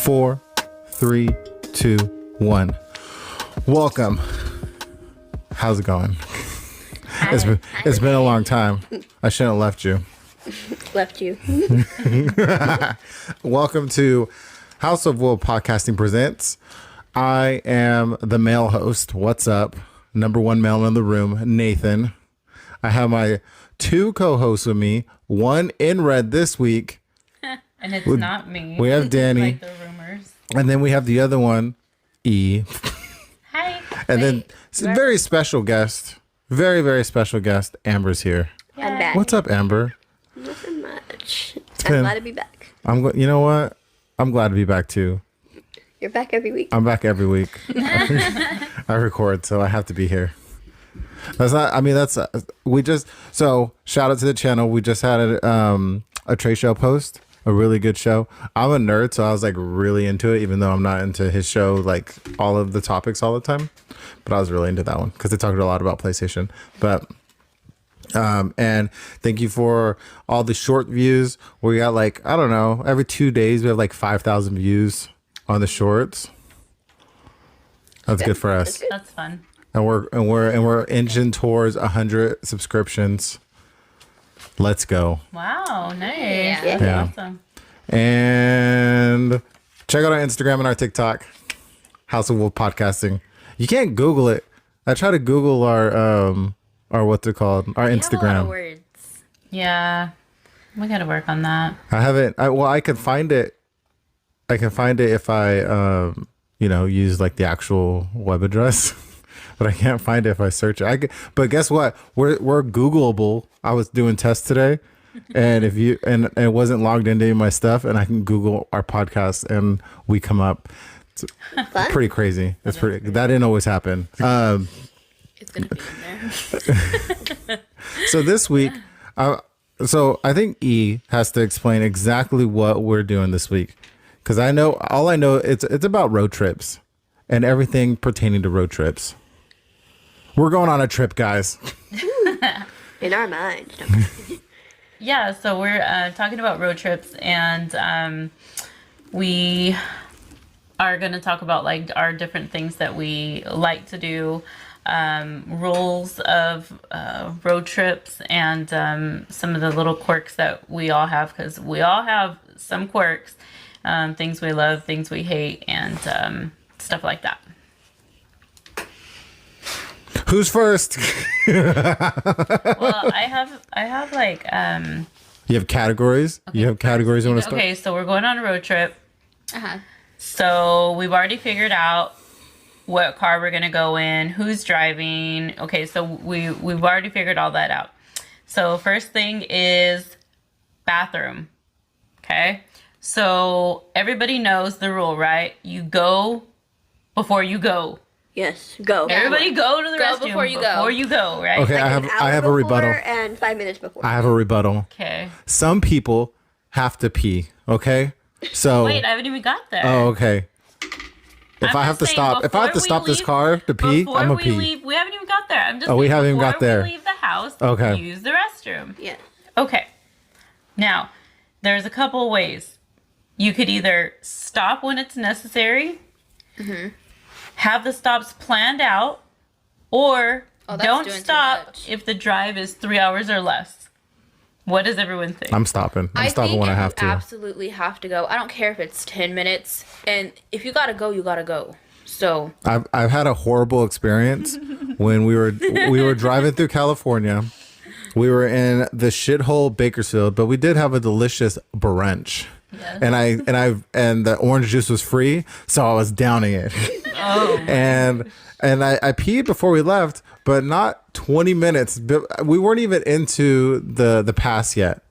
4, 3, 2, 1. Welcome. How's it going? It's been a long time. I shouldn't have left you. Left you. Welcome to House of Wolf Podcasting Presents. I am the male host. What's up? Number one male in the room, Nathan. I have my two co-hosts with me. One in red this week. And it's not me. We have Danny. Like the rumors. And then we have the other one, E. Hi. And then it's a very special guest. Very, very special guest. Amber's here. Yeah. I'm back. What's up, Amber? Nothing much. been- I'm glad to be back. You know what? I'm glad to be back too. You're back every week. I'm back every week. I record, so I have to be here. That's not, I mean, that's, so shout out to the channel. We just had a trade show post, a really good show. I'm a nerd, so I was like really into it, even though I'm not into his show, like all of the topics all the time. But I was really into that one because they talked a lot about PlayStation. But, and thank you for all the short views. We got like, I don't know, every 2 days we have like 5,000 views on the shorts. That's good for us. That's fun. And we're inching towards 100 subscriptions. Let's go. Wow, nice. Yeah. That's Yeah. awesome. And check out our Instagram and our TikTok, House of Wolf Podcasting. You can't Google it. I try to Google our what's it called? Our You have a lot of Instagram. words. Yeah. We gotta work on that. I haven't. I can find it. I can find it if I use like the actual web address. But I can't find it if I search it. But guess what? We're Googleable. I was doing tests today, and if you and it wasn't logged into any of my stuff, and I can Google our podcast, and we come up. It's Fun. pretty crazy. It's pretty. That didn't always happen. It's going to be in there. So this week, so I think E has to explain exactly what we're doing this week, because all I know it's about road trips and everything pertaining to road trips. We're going on a trip, guys. In our minds. Yeah, so we're talking about road trips, and we are going to talk about like our different things that we like to do, rules of road trips, and some of the little quirks that we all have, because we all have some quirks, things we love, things we hate, and stuff like that. Who's first? Well, I have like You have categories. You have categories. You want to start? okay, so we're going on a road trip. Uh-huh. So we've already figured out what car we're gonna go in, who's driving. Okay, so we've already figured all that out. So first thing is bathroom. Okay, so everybody knows the rule, right? You go before you go. Yes. Go. Everybody go to the Go restroom before you go. Before you go, right? Okay, I An have hour a before rebuttal. And 5 minutes before. I have a rebuttal. Okay. Some people have to pee. Okay, so Wait, I haven't even got there. oh, okay. If I'm I have just to saying, stop, if I have to before stop we this leave- car to pee, Before I'm a we pee. leave, we haven't even got there. I'm just Oh, we saying, haven't even got before there. we leave the house, Okay. use the restroom. Yeah. Okay. Now, there's a couple ways. You could either stop when it's necessary, have the stops planned out, or Oh, that's don't doing too stop much. if the drive is 3 hours or less. What does everyone think? I'm stopping. I'm stopping think when I if have you to. absolutely have to go. I don't care if it's 10 minutes. And if you gotta go, you gotta go. So I've had a horrible experience when we were driving through California. We were in the shithole Bakersfield, but we did have a delicious brunch. Yes. And the orange juice was free, so I was downing it. Oh. and I peed before we left, but not 20 minutes. We weren't even into the pass yet,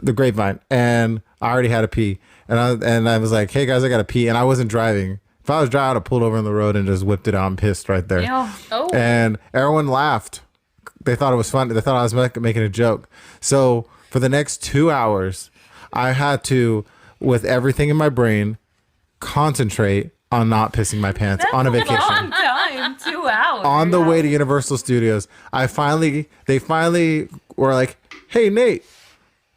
the Grapevine, and I already had a pee. And I was like, hey guys, I got to pee, and I wasn't driving. If I was driving, I'd have pulled over on the road and just whipped it out and pissed right there. Ew. oh And everyone laughed. They thought it was fun. They thought I was making a joke. So for the next 2 hours, I had to, with everything in my brain, concentrate on not pissing my pants That's on a a vacation. long time. 2 hours. On the way to Universal Studios, they finally were like, "Hey Nate,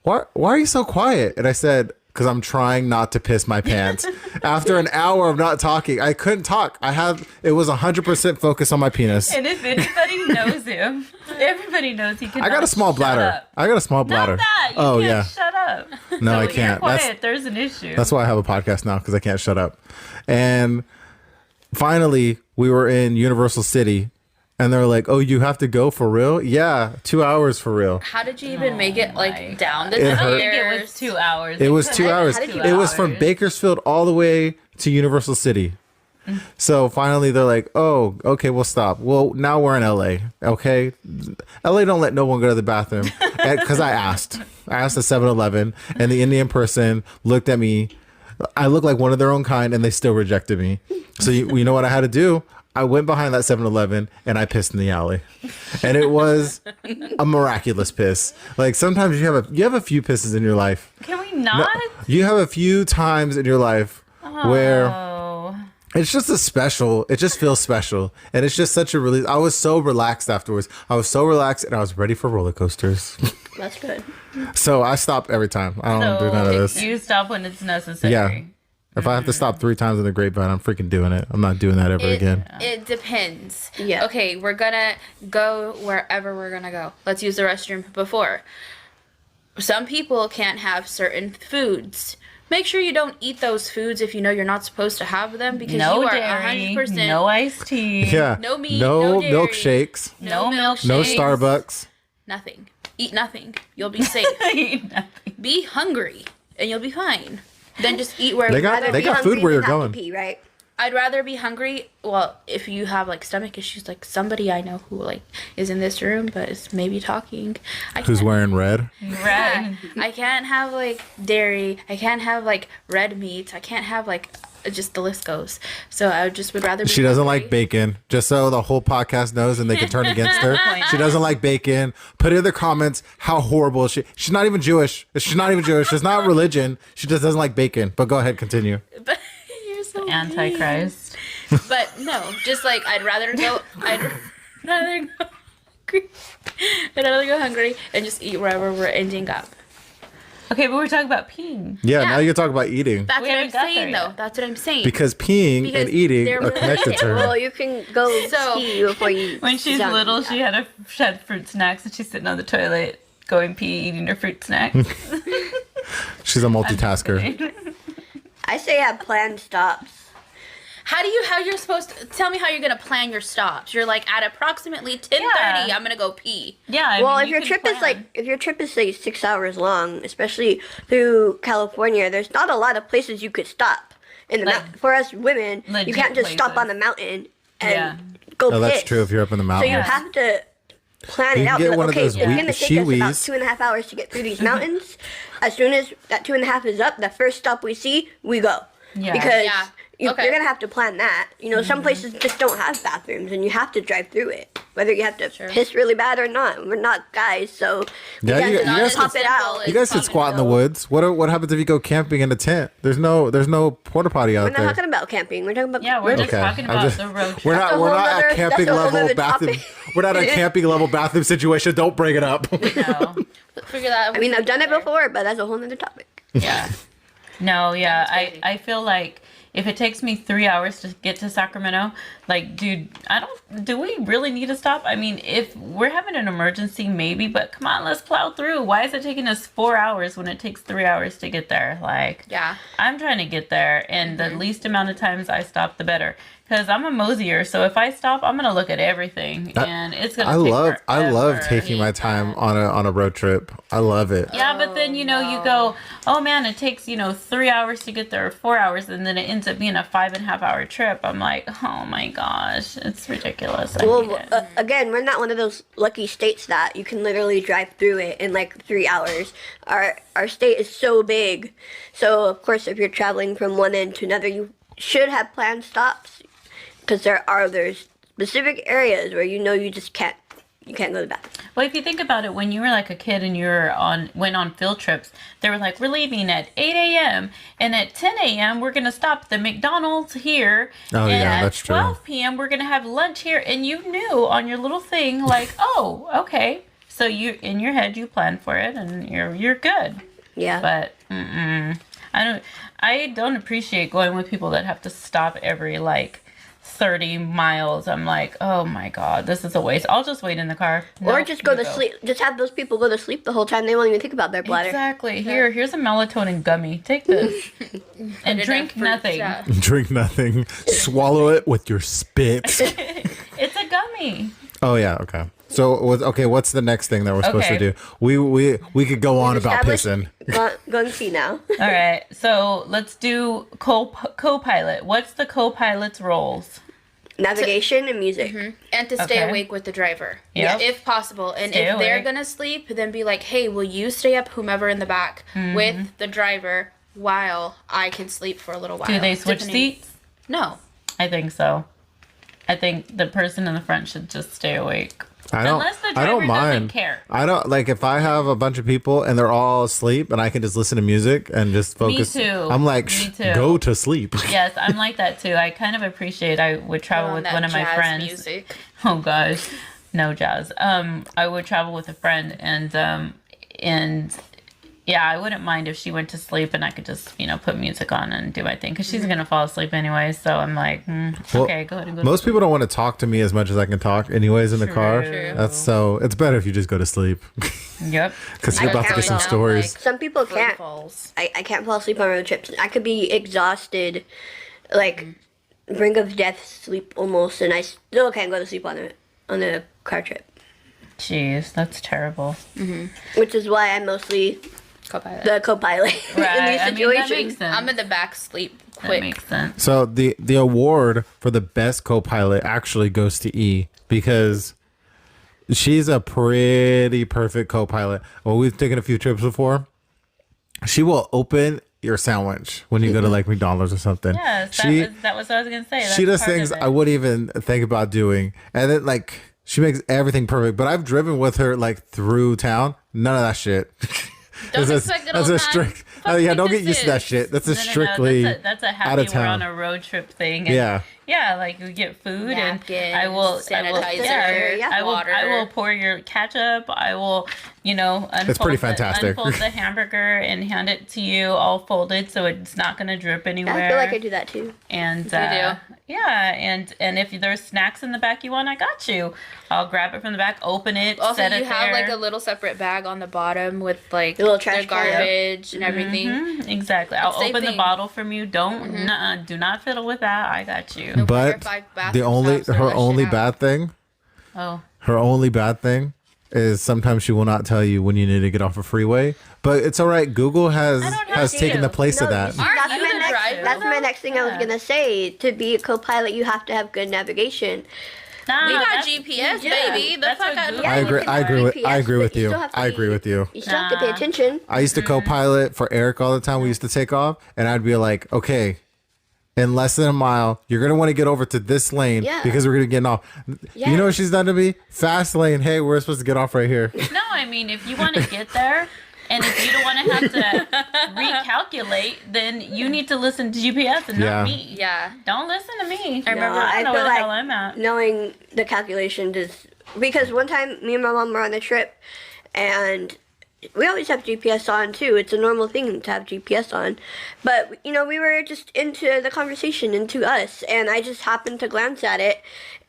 why are you so quiet?" And I said, because I'm trying not to piss my pants. After an hour of not talking, I couldn't talk. It was 100% focus on my penis. And if anybody knows him, everybody knows he can. I got a small bladder. I got a small bladder. Not that. You Oh can't yeah. shut up. No, So I you're can't. quiet. There's an issue. That's why I have a podcast now, because I can't shut up. And finally, we were in Universal City, and they're like, "Oh, you have to go for real?" Yeah, 2 hours for real. How did you even make it like down the It I hurt. think it was 2 hours. It was 2 hours. how did you- It was from Bakersfield all the way to Universal City. So finally, they're like, "Oh, okay, we'll stop." Well, now we're in LA. Okay, LA don't let no one go to the bathroom, because I asked at 7-Eleven, and the Indian person looked at me. I look like one of their own kind, and they still rejected me. So you know what I had to do? I went behind that 7-Eleven and I pissed in the alley, and it was a miraculous piss. Like sometimes you have a few pisses in your life. Can we not? You have a few times in your life where Oh. it's just it just feels special, and it's just such a release. I was so relaxed afterwards. I was so relaxed, and I was ready for roller coasters. That's good. So I stop every time. I don't do none of this. You stop when it's necessary. Yeah. If I have to stop 3 times in the grapevine, I'm freaking doing it. I'm not doing that ever again. It depends. Yeah. Okay, we're gonna go wherever we're gonna go. Let's use the restroom before. Some people can't have certain foods. Make sure you don't eat those foods if you know you're not supposed to have them, because No you are dairy, 100% no iced tea, Yeah. No meat, No no dairy. milkshakes. no milkshakes, No Starbucks. nothing. Eat nothing. You'll be safe. Be hungry and you'll be fine. Then just eat wherever. They got food where you're going. Pee, right? I'd rather be hungry. Well, if you have like stomach issues, like somebody I know who like is in this room but is maybe talking. Who's wearing red? Right. I can't have like dairy. I can't have like red meat. I can't have like just the list goes. So I would rather. Be She doesn't hungry. like bacon. Just so the whole podcast knows and they can turn against her. She doesn't like bacon. Put in the comments how horrible she's not even Jewish. She's not even Jewish. It's not religion. She just doesn't like bacon. But go ahead, continue. But you're so mean. Antichrist. But no, just like I'd rather go. I'd rather go. I'd rather go hungry and just eat wherever we're ending up. Okay, but we're talking about peeing. Yeah, Yeah. now you talk about eating. That's We what I'm haven't got there saying, yet. though. That's what I'm saying. Because peeing Because and eating they're are connected to Well, her. you can go So- pee before you. When she's sit down. little, she had fruit snacks, and she's sitting on the toilet going pee, eating her fruit snacks. She's a multitasker. I say have planned stops. how you're supposed to tell me how you're gonna plan your stops? You're like at approximately 10:30. Yeah. I'm gonna go pee. Yeah. I Well, mean, if you your can trip is plan. if your trip is say 6 hours long, especially through California, there's not a lot of places you could stop. In the Like, for us women, you legit can't just stop places. on the mountain and Yeah. go Oh, that's piss. true if you're up in the So you mountains. have to plan You it can out. get Be like, one of okay, those it's gonna take us about Shewees. 2.5 hours to get through these mountains. As soon as that 2.5 is up, the first stop we see, we go. Yeah. Because Yeah. you're Okay. gonna have to plan that. You know, some places just don't have bathrooms, and you have to drive through it, whether you have to piss really bad or not. We're not guys, so we Yeah, can't you just guys pop can- it out. You guys could squat in the woods. What happens if you go camping in a tent? There's no porta potty We're out not there. talking about camping. We're talking about Yeah, we're just Okay, talking I'm about just- the road trip. We're That's not a we're whole not nother- at camping that's a whole level nother bathroom. topic. We're not at camping level bathroom situation. Don't bring it up. No. Figure that out. I mean, I've done it before, but that's a whole nother topic. Yeah. No, yeah. crazy. I feel like if it takes me 3 hours to get to Sacramento, like, dude, do we really need to stop? I mean, if we're having an emergency, maybe, but come on, let's plow through. Why is it taking us 4 hours when it takes 3 hours to get there? Like, Yeah. I'm trying to get there, and the least amount of times I stop, the better. Because I'm a mosier, so if I stop, I'm gonna look at everything, and it's gonna. I love forever. taking my time on a road trip. I love it. Yeah, but then you go, oh man, it takes 3 hours to get there, or 4 hours, and then it ends up being a 5.5 hour trip. I'm like, oh my gosh, it's ridiculous. I hate Well, it. again, we're not one of those lucky states that you can literally drive through it in like 3 hours. Our state is so big, so of course, if you're traveling from one end to another, you should have planned stops, because there's specific areas where you just can't go to the bathroom. Well, if you think about it, when you were like a kid and went on field trips, they were like, we're leaving at 8 a.m. and at 10 a.m. we're gonna stop at the McDonald's here. Oh, and yeah, at that's true. 12 p.m. we're gonna have lunch here, and you knew on your little thing like, oh, okay. So you in your head you plan for it, and you're good. Yeah. But I don't appreciate going with people that have to stop every like 30 miles. I'm like, oh my god, this is a waste. I'll just wait in the car. Or Nope, just go you to sleep. Just have those people go to sleep the whole time. They won't even think about their bladder. Exactly. Here's a melatonin gummy. Take this and drink nothing. Yeah. Drink nothing. Swallow it with your spit. It's a gummy. Oh yeah, okay. So what's the next thing that we're supposed to Okay. do? We could go on about pissing. Going to see now. All right. So let's do co-pilot. What's the co-pilot's roles? Navigation and music. And to stay Okay. awake with the driver, Yep. if possible. And Stay if they're awake. gonna sleep, then be like, "Hey, will you stay up, whomever in the back, with the driver while I can sleep for a little while?" Do they switch Depending- seats? No. I think so. I think the person in the front should just stay awake. Unless the I driver don't mind. doesn't care. I don't like if I have a bunch of people and they're all asleep and I can just listen to music and just focus. too. I'm like, Me too. go to sleep. Yes, I'm like that too. I kind of appreciate. I would travel On with that one of my jazz friends. Music. Oh gosh, no jazz. I would travel with a friend, and yeah, I wouldn't mind if she went to sleep and I could just put music on and do my thing because she's gonna fall asleep anyway. So I'm like, Well, okay, go ahead and go. Most people don't want to talk to me as much as I can talk, anyways, in the car. True. It's better if you just go to sleep Yep. because you're I about to can't get some tell, stories. Some people can't. Falls. I can't fall asleep on road trips. I could be exhausted, like brink of death sleep almost, and I still can't go to sleep on a car trip. Jeez, that's terrible. Which is why I'm mostly Co-pilot. the co-pilot in these Right. I mean, that situations. makes sense. I'm in the back sleep That quick. makes sense. So the award for the best co-pilot actually goes to E because she's a pretty perfect co-pilot. Well, we've taken a few trips before. She will open your sandwich when you go to like McDonald's or something. Yes, that was what I was gonna say. She That's does part of things it. I wouldn't even think about doing, and then like she makes everything perfect. But I've driven with her like through town. None of that shit. Don't That's expect it that's all a the time. strict. Fuck yeah, don't get this used to that is. shit. That's a No, strictly that's a out happy of we're town. on a road trip thing. And Yeah. Yeah, like we get food Napkins, and I will sanitizer, I will water. pour your ketchup. I will, unfold pretty fantastic. unfold the hamburger and hand it to you all folded so it's not gonna drip anywhere. I feel like I do that too. And do. yeah, and if there's snacks in the back you want, I got you. I'll grab it from the back, open it, Also, set it you have there. like a little separate bag on the bottom with like The little trash their can. garbage and everything. Mhm, exactly. I'll Same open the thing. bottle from you. Don't do not fiddle with that. I got you. No But verified the bathroom only stops, her throw that only shit out. bad thing, Oh. her only bad thing is sometimes she will not tell you when you need to get off a freeway. But it's all right. Google has have taken to. the place of that. Aren't That's you my the next. driver? That's my next thing I was Yeah. gonna say. To be a co-pilot, you have to have good navigation. Nah, We got that's- GPS, yeah, baby. The that's fuck what out. Google- I agree. I agree with. I agree with but you. still have to I agree be- with you. You still have to pay attention. I used to co-pilot for Eric all the time. We used to take off, and I'd be like, "Okay, in less than a mile, you're gonna want to get over to this lane Yeah. because we're gonna get off." Yeah. You know what she's done to me? Fast lane. Hey, we're supposed to get off right here. No, I mean, if you want to get there, and if you don't want to have to recalculate, then you need to listen to GPS and Yeah. not me. Yeah. Don't listen to me. I remember- I don't know I where feel the like hell I'm at. knowing the calculation is because one time me and my mom were on a trip, and we always have GPS on too. It's a normal thing to have GPS on, but we were just into the conversation, into us, and I just happened to glance at it,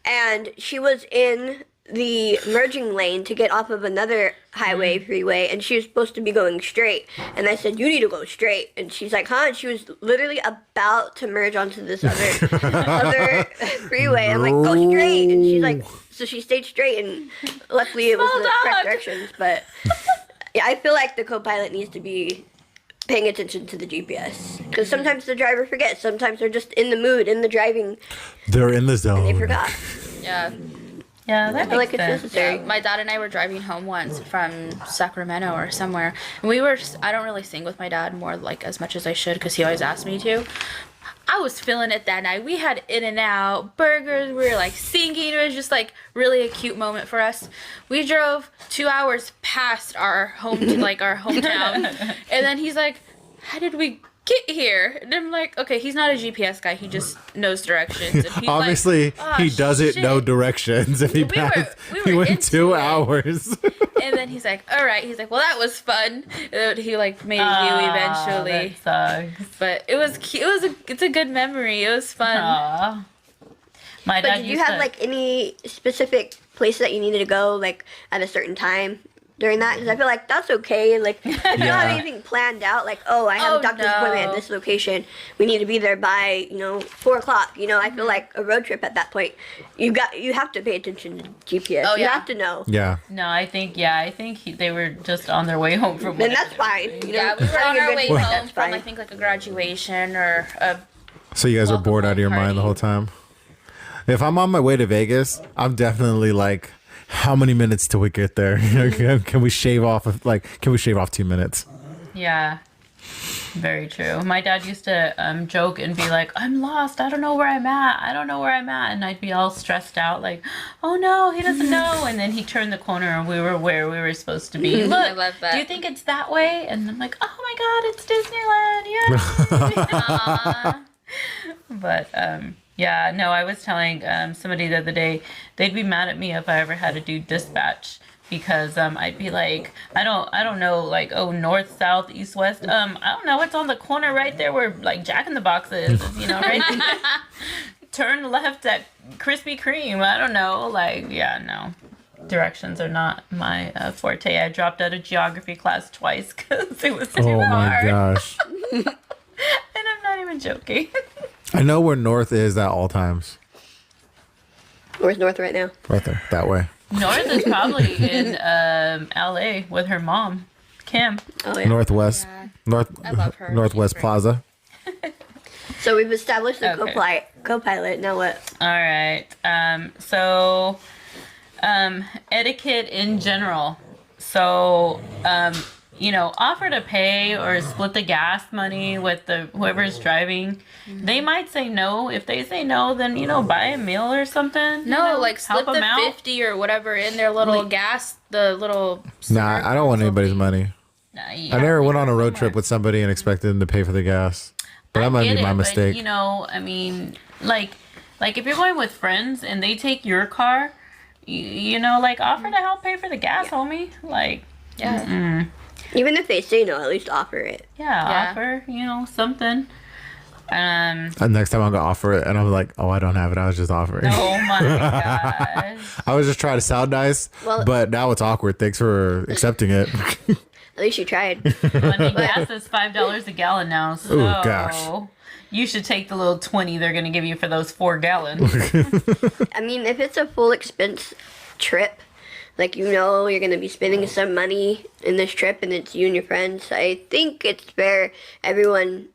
and she was in the merging lane to get off of another highway freeway, and she was supposed to be going straight, and I said, "You need to go straight," and she's like, "Huh?" And she was literally about to merge onto this other freeway. I'm like, "Go straight," and she's like, so she stayed straight, and luckily it was Small the correct dog. directions. But yeah, I feel like the co-pilot needs to be paying attention to the GPS, because sometimes the driver forgets. Sometimes they're just in the mood, in the driving, They're in the zone. they forgot. Yeah. Yeah, that I feel makes like it's sense. necessary. My dad and I were driving home once from Sacramento or somewhere, and I don't really sing with my dad more like as much as I should because he always asked me to. I was feeling it that night. We had In-N-Out burgers. We were like singing. It was just like really a cute moment for us. We drove 2 hours past our home to like our hometown, and then he's like, "How did we get here. And I'm like, okay, he's not a GPS guy. He just knows directions. And he's Obviously, like, "Oh, he doesn't shit." know directions. If he passed, we he were went into 2 it. hours. And then he's like, all right. He's like, well, that was fun. And he like made you eventually. That sucks. But it was cute. It's a good memory. It was fun. Aw. My But dad did you used have to, like any specific place that you needed to go like at a certain time during that? Because I feel like that's okay. Like if you don't Yeah. have anything planned out, like I have Oh, a doctor's no. appointment at this location. We need to be there by 4 o'clock. I feel like a road trip at that point. You have to pay attention to GPS. Oh, You yeah. have to know. Yeah. No, I think they were just on their way home from Then work. that's fine. Yeah, we were having on a our good way point, home that's from fine. I think like a graduation or a So you guys are Welcome bored out of home your mind the party. whole time? If I'm on my way to Vegas, I'm definitely like, how many minutes till we get there? Can we shave off 2 minutes? Yeah, very true. My dad used to joke and be like, "I'm lost. I don't know where I'm at. I don't know where I'm at," and I'd be all stressed out, like, "Oh no, he doesn't know." And then he turned the corner and we were where we were supposed to be. Look, I love that. do you think it's that way? And I'm like, "Oh my God, it's Disneyland!" Yeah. But yeah, no, I was telling somebody the other day they'd be mad at me if I ever had to do dispatch because I'd be like, I don't know, like, oh, north, south, east, west. I don't know. It's on the corner right there where like Jack in the Box is. Right there. Turn left at Krispy Kreme. I don't know. Like, yeah, no. Directions are not my forte. I dropped out of geography class twice because it was too Oh my hard. gosh. And I'm not even joking. I know where north is at all times. Where's North right now? Right there, that way. North is probably in LA with her mom, Kim. Oh yeah. Northwest. Yeah. I love her. Northwest She's great. Plaza. So we've established the Okay. co-pilot. Now what? All right. So etiquette in general. So offer to pay or split the gas money with whoever's driving. They might say no. If they say no, then buy a meal or something. No, like slip help the them out. 50 or whatever in their little gas, the little. Nah, I don't want anybody's money. I never went on a road trip somewhere. with somebody and expected them to pay for the gas. But that might get be my it, but, mistake. I mean, like if you're going with friends and they take your car, like offer to help pay for the gas, homie. Like, Yeah. Even if they say no, at least offer it. yeah, offer, something. And next time I'm gonna offer it, and I'm like, oh, I don't have it. I was just offering. Oh my gosh. I was just trying to sound nice, Well- but now it's awkward. Thanks for accepting it. At least you tried. I mean, gas is $5 a gallon now, so Ooh, gosh. you should take the little 20 they're gonna give you for those 4 gallons. I mean, if it's a full expense trip, like you're gonna be spending some money in this trip, and it's you and your friends, I think it's fair everyone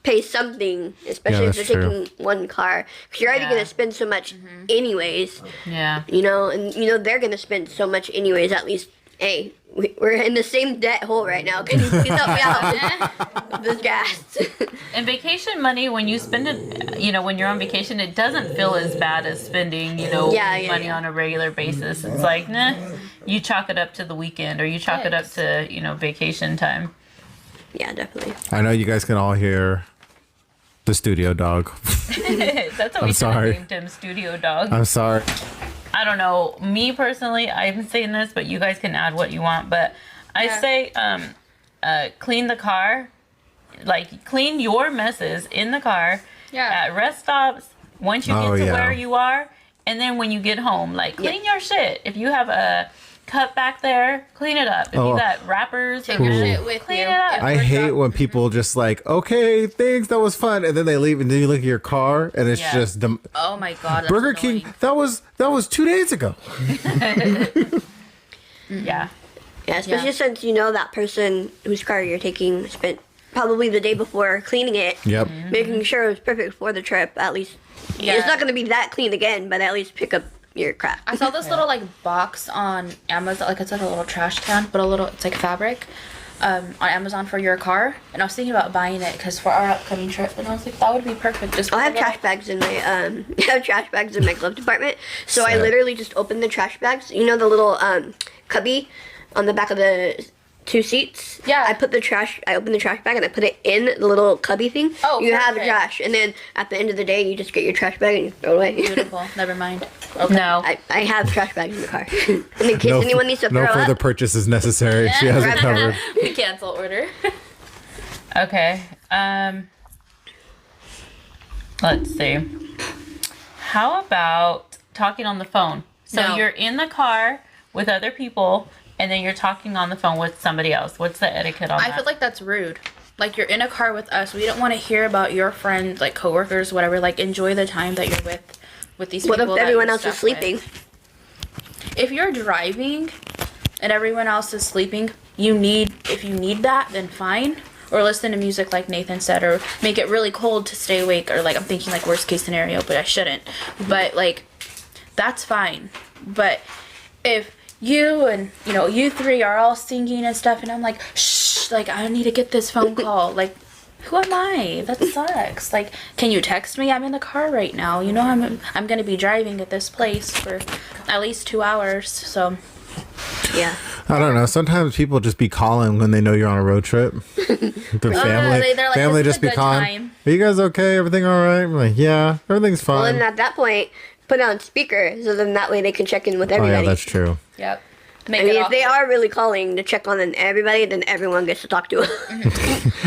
pays something, especially if they're that's true. taking one car, because you're already Yeah. gonna spend so much anyways. Yeah. And they're gonna spend so much anyways. At least, hey, we're in the same debt hole right now. Can you please help me out with this gas? And vacation money, when you spend it, when you're on vacation, it doesn't feel as bad as spending, money yeah. on a regular basis. It's like, nah, you chalk it up to the weekend or you chalk it up to, vacation time. Yeah, definitely. I know you guys can all hear the studio dog. That's what we sorry. named him, Studio Dog. I'm sorry. I don't know. Me personally, I'm saying this, but you guys can add what you want. But I say, clean the car, like clean your messes in the car, at rest stops. Once you get to where you are, and then when you get home, like clean your shit. If you have a cut back there, clean it up. If you got wrappers, Take your shit with clean you. it up. I hate when people just like, okay, thanks, that was fun, and then they leave, and then you look at your car, and it's just Oh my god. That's Burger annoying. King. That was 2 days ago. Yeah. Yeah, especially since that person whose car you're taking spent probably the day before cleaning it, Yep. making sure it was perfect for the trip. At least it's not going to be that clean again, but at least pick up your crap. I saw this little like box on Amazon, like it's like a little trash can, but it's like fabric, on Amazon for your car. And I was thinking about buying it because for our upcoming trip, and I was like, that would be perfect. Just I have trash bags in my I have trash bags in my glove department. So I Sad. literally just open the trash bags. The little cubby on the back of the 2 seats. Yeah. I open the trash bag and I put it in the little cubby thing. Oh, you have the perfect. trash, and then at the end of the day, you just get your trash bag and you throw it away. Beautiful. Never mind. Okay. No. I have trash bags in the car, and in case No, anyone needs to throw no further up. purchase is necessary. She has it covered. We cancel order. Okay. Let's see. How about talking on the phone? So No. you're in the car with other people, and then you're talking on the phone with somebody else. What's the etiquette on I that? feel like that's rude. Like, you're in a car with us. We don't want to hear about your friends, like coworkers, whatever. Like, enjoy the time that you're with these What people. if that everyone you're else is stuck with. sleeping? If you're driving and everyone else is sleeping, if you need that, then fine. Or listen to music like Nathan said, or make it really cold to stay awake, or like, I'm thinking like worst case scenario, but I shouldn't. But like, that's fine. But if you and, you three are all singing and stuff, and I'm like, shh, like, I need to get this phone call. Like, who am I? That sucks. Like, can you text me? I'm in the car right now. I'm gonna be driving at this place for at least 2 hours, so. Yeah. I don't know. Sometimes people just be calling when they know you're on a road trip. Their family, they're like, family "This is just a be good calling. time." Are you guys okay? Everything all right? I'm like, yeah, everything's Well, fine. and at that point, put it on speaker, so then that way they can check in with Oh everybody. yeah, that's true. Yep. I mean, if they are really calling to check on everybody, then everyone gets to talk to them.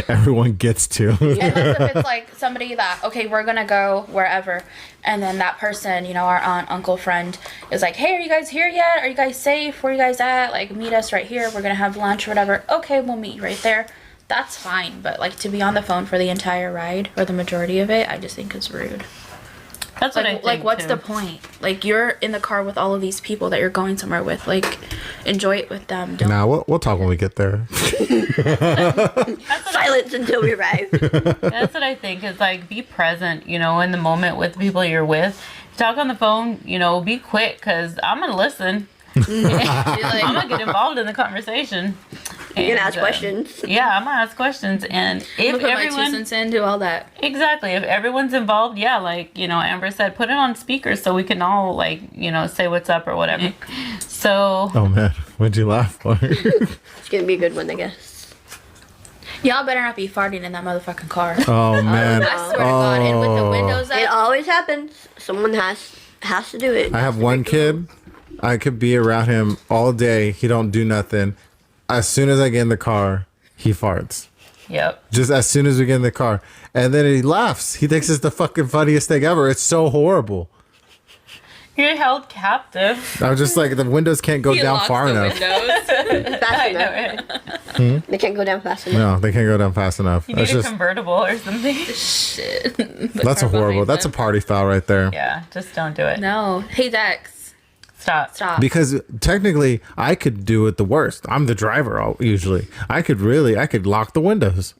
Everyone gets to. Unless if it's like somebody that, okay, we're gonna go wherever, and then that person, our aunt, uncle, friend, is like, hey, are you guys here yet? Are you guys safe? Where are you guys at? Like, meet us right here. We're gonna have lunch or whatever. Okay, we'll meet you right there. That's fine. But like, to be on the phone for the entire ride or the majority of it, I just think it's rude. That's what I think. Like, what's too. the point? Like, you're in the car with all of these people that you're going somewhere with. Like, enjoy it with them. Don't. Nah, we'll talk when we get there. Silence until we arrive. That's what I think. Is like, be present, in the moment with the people you're with. Talk on the phone, be quick, because I'm going to listen. I'm going to get involved in the conversation. You can ask questions. Yeah, I'm going to ask questions. And if Put my 2 everyone... cents in, do all that. Exactly. If everyone's involved, yeah, like, Amber said, put it on speaker so we can all, like, say what's up or whatever. So... Oh man, what'd you laugh for? It's going to be a good one, I guess. Y'all better not be farting in that motherfucking car. Oh man. I swear to God. And with the windows It up. always happens. Someone has to do it. I have one kid. I could be around him all day. He don't do nothing. As soon as I get in the car, he farts. Yep. Just as soon as we get in the car. And then he laughs. He thinks it's the fucking funniest thing ever. It's so horrible. You're held captive. I was just like, the windows can't go down far enough. Fast I know, enough. right? They can't go down fast enough. No, they can't go down fast enough. You That's need a just, convertible or something. Shit. that's a horrible, that's a party foul right there. Yeah, just don't do it. No. Hey, Dex. Stop. Stop. Because technically, I could do it the worst. I'm the driver usually. I could lock the windows.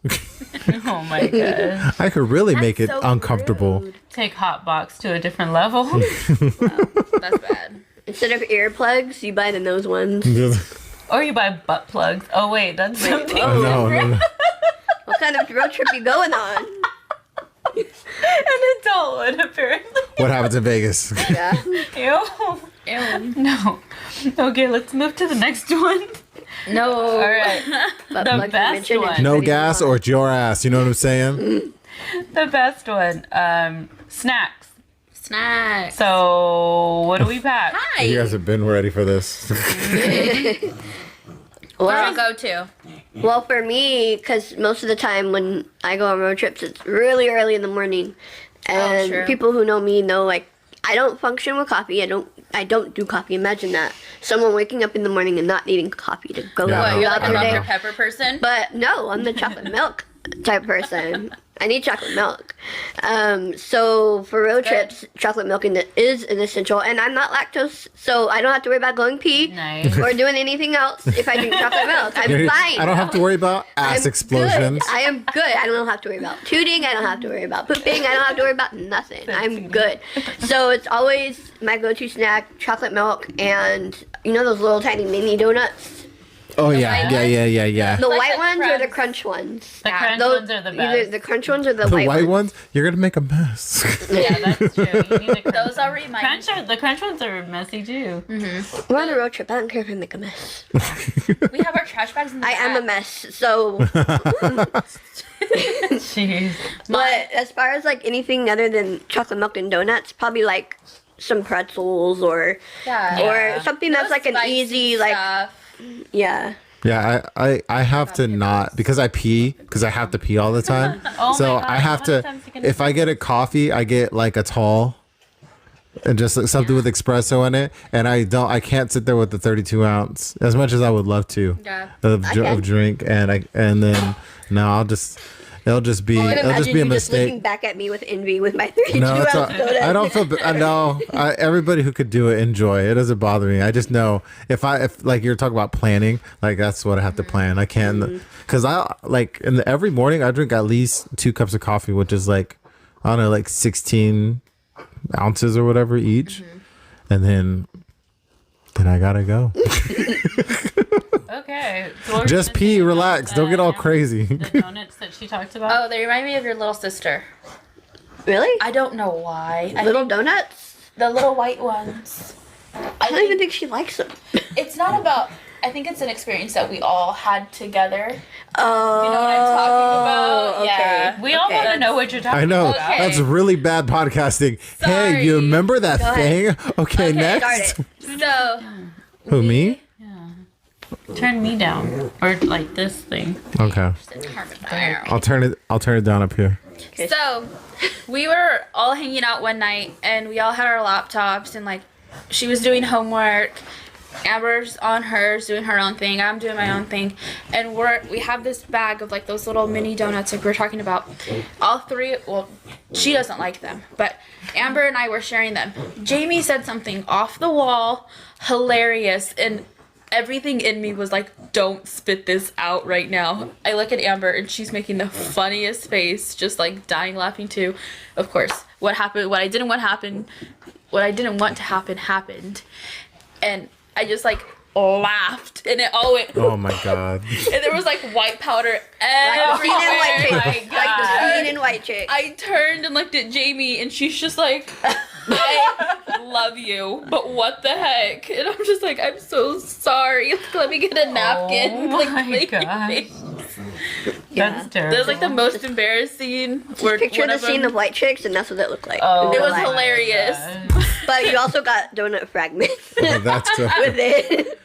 Oh my god. I could really make it so uncomfortable. rude. Take Hotbox to a different level. That's bad. Instead of earplugs, you buy the nose ones. Or you buy butt plugs. Oh wait, that's something. No. What kind of road trip you going on? An adult would apparently. What happens in Vegas? Yeah. Ew. Ew. No. Okay, let's move to the next one. No. All right. Butt The plugs best mentioned one. and No ready to gas move on. or it's your ass. You know what I'm saying? The best one. Snacks. Snacks. So what do we pack? Hi. You guys have been ready for this. Where do you go to? Well, for me, because most of the time when I go on road trips, it's really early in the morning, and true. people who know me know like I don't function with coffee. I don't do coffee. Imagine that, someone waking up in the morning and not needing coffee to go Yeah, out no, You're about like a their Dr. day. Pepper person? But no, I'm the chocolate milk type person. I need chocolate milk. So for road trips, chocolate milk is an essential, and I'm not lactose, so I don't have to worry about going pee Nice. or doing anything else if I drink chocolate milk. I'm fine. I don't have to worry about ass I'm explosions. Good. I am good. I don't have to worry about tooting. I don't have to worry about pooping. I don't have to worry about nothing. I'm good. So it's always my go-to snack, chocolate milk, and those little tiny mini donuts. Oh yeah. The Like white the ones or the crunch. crunch ones? The crunch Those- ones are the Either best. the crunch ones or the The white, white ones, you're gonna make a mess. Yeah, that's true. You need the crunch. Those are reminders. The crunch ones are messy too. We're on a road trip. I don't care if I make a mess. We have our trash bags in the I back. am a mess. So, Jeez. but as far as like anything other than chocolate milk and donuts, probably like some pretzels or Yeah. or something that's like an Spicy easy like stuff. yeah. Yeah, I have to not because I have to pee all the time. Oh So my God, I have how many to. times you can- If I get a coffee, I get like a tall, and just like something with espresso in it. And I can't sit there with the 32 ounce as much as I would love to Yeah. of drink. And then no, it'll just be Imagine a you just looking mistake. back at me with envy with my 32 No, it's ounce donut. I don't feel. No, everybody who could do it enjoy. It doesn't bother me. I just know if like you're talking about planning, like that's what I have to plan. I can because I like every morning I drink at least 2 cups of coffee, which is like I don't know, like 16 ounces or whatever each, and then I gotta go. Okay. So what were Just you pee, saying relax. about, Don't get all the crazy. donuts that she talked about. Oh, they remind me of your little sister. Really? I don't know why. Little donuts? The little white ones. I don't even think she likes them. It's not about. I think it's an experience that we all had together. Oh, You know what I'm talking about? okay. Yeah. We all Okay. want to know what you're talking I know about. Okay. that's really bad podcasting. Hey, Sorry. you remember that Go ahead. thing? Okay, next. Start So Who me? Turn me down. Or like this thing. Okay. I'll turn it down up here. So, we were all hanging out one night, and we all had our laptops, and like, she was doing homework. Amber's on hers, doing her own thing. I'm doing my own thing, and we have this bag of like those little mini donuts, like we were talking about. All three. Well, she doesn't like them, but Amber and I were sharing them. Jamie said something off the wall, hilarious, and everything in me was like, don't spit this out right now. I look at Amber and she's making the funniest face, just like dying laughing too. Of course, what I didn't want to happen happened. And I just like laughed and it all went Oh my god. and there was like white powder Like the scene in White everywhere. Chicks. Like the scene in White Chicks. I turned and looked at Jamie and she's just like, I love you, but what the heck? And I'm just like, I'm so sorry. Like, let me get a napkin. Oh Like, my clean your gosh. face. That's terrible. That was like the most embarrassing. Where Picture one the of scene them- of White Chicks, and that's what it looked like. Oh, in It real was life. hilarious. But you also got donut fragments Oh, that's good. with it.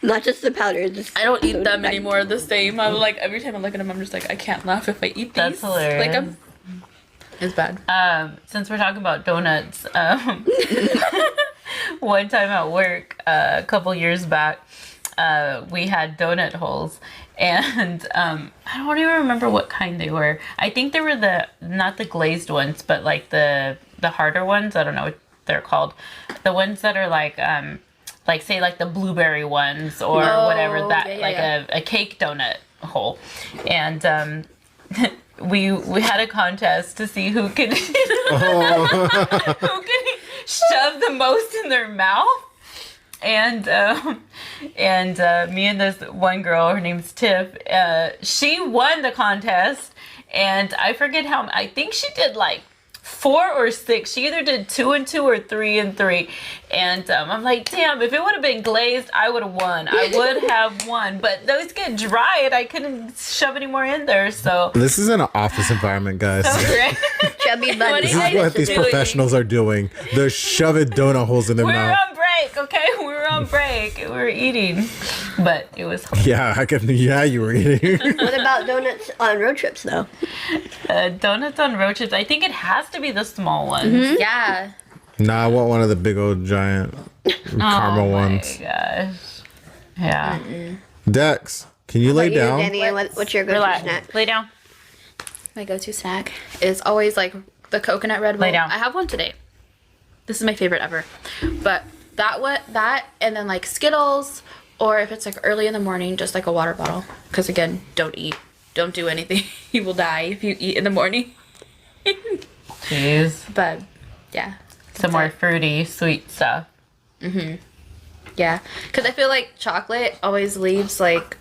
Not just the powder. Just I don't eat donut them fragments. anymore the same. I'm like, every time I look at them, I'm just like, I can't laugh if I eat these. That's hilarious. Like, it's bad. Since we're talking about donuts, one time at work, a couple years back, we had donut holes, and I don't even remember what kind they were. I think they were not the glazed ones, but like the harder ones. I don't know what they're called. The ones that are like say like the blueberry ones or Oh, whatever, that yeah, yeah, like yeah. a cake donut hole, and we had a contest to see who could who could shove the most in their mouth. And me and this one girl, her name's Tiff, she won the contest, and I forget how. I think she did like 4 or 6. She either did 2 and 2 or 3 and 3. And I'm like, damn, if it would have been glazed, I would have won. I would have won. But those get dry, and I couldn't shove any more in there. So This is an office environment, guys. Chubby bunny. This is what these professionals are doing. They're shoving donut holes in their we were mouth. on break, okay? We were on break. We were eating, but it was Yeah, I can. Yeah, you were eating. What about donuts on road trips, though? donuts on road trips. I think it has to be the small ones. Mm-hmm. Yeah. Nah, I want one of the big old giant caramel ones. Oh my gosh. Yeah. Dex, can you lay What you, down? Danny, and what's your go-to Relax. snack? Lay down. My go-to snack is always like the coconut Red Bull. Lay down. I have one today. This is my favorite ever. But that and then like Skittles, or if it's like early in the morning, just like a water bottle. Because again, don't eat. Don't do anything. You will die if you eat in the morning. Jeez. But yeah. Some more fruity, sweet stuff. Yeah. Yeah, because I feel like chocolate always leaves like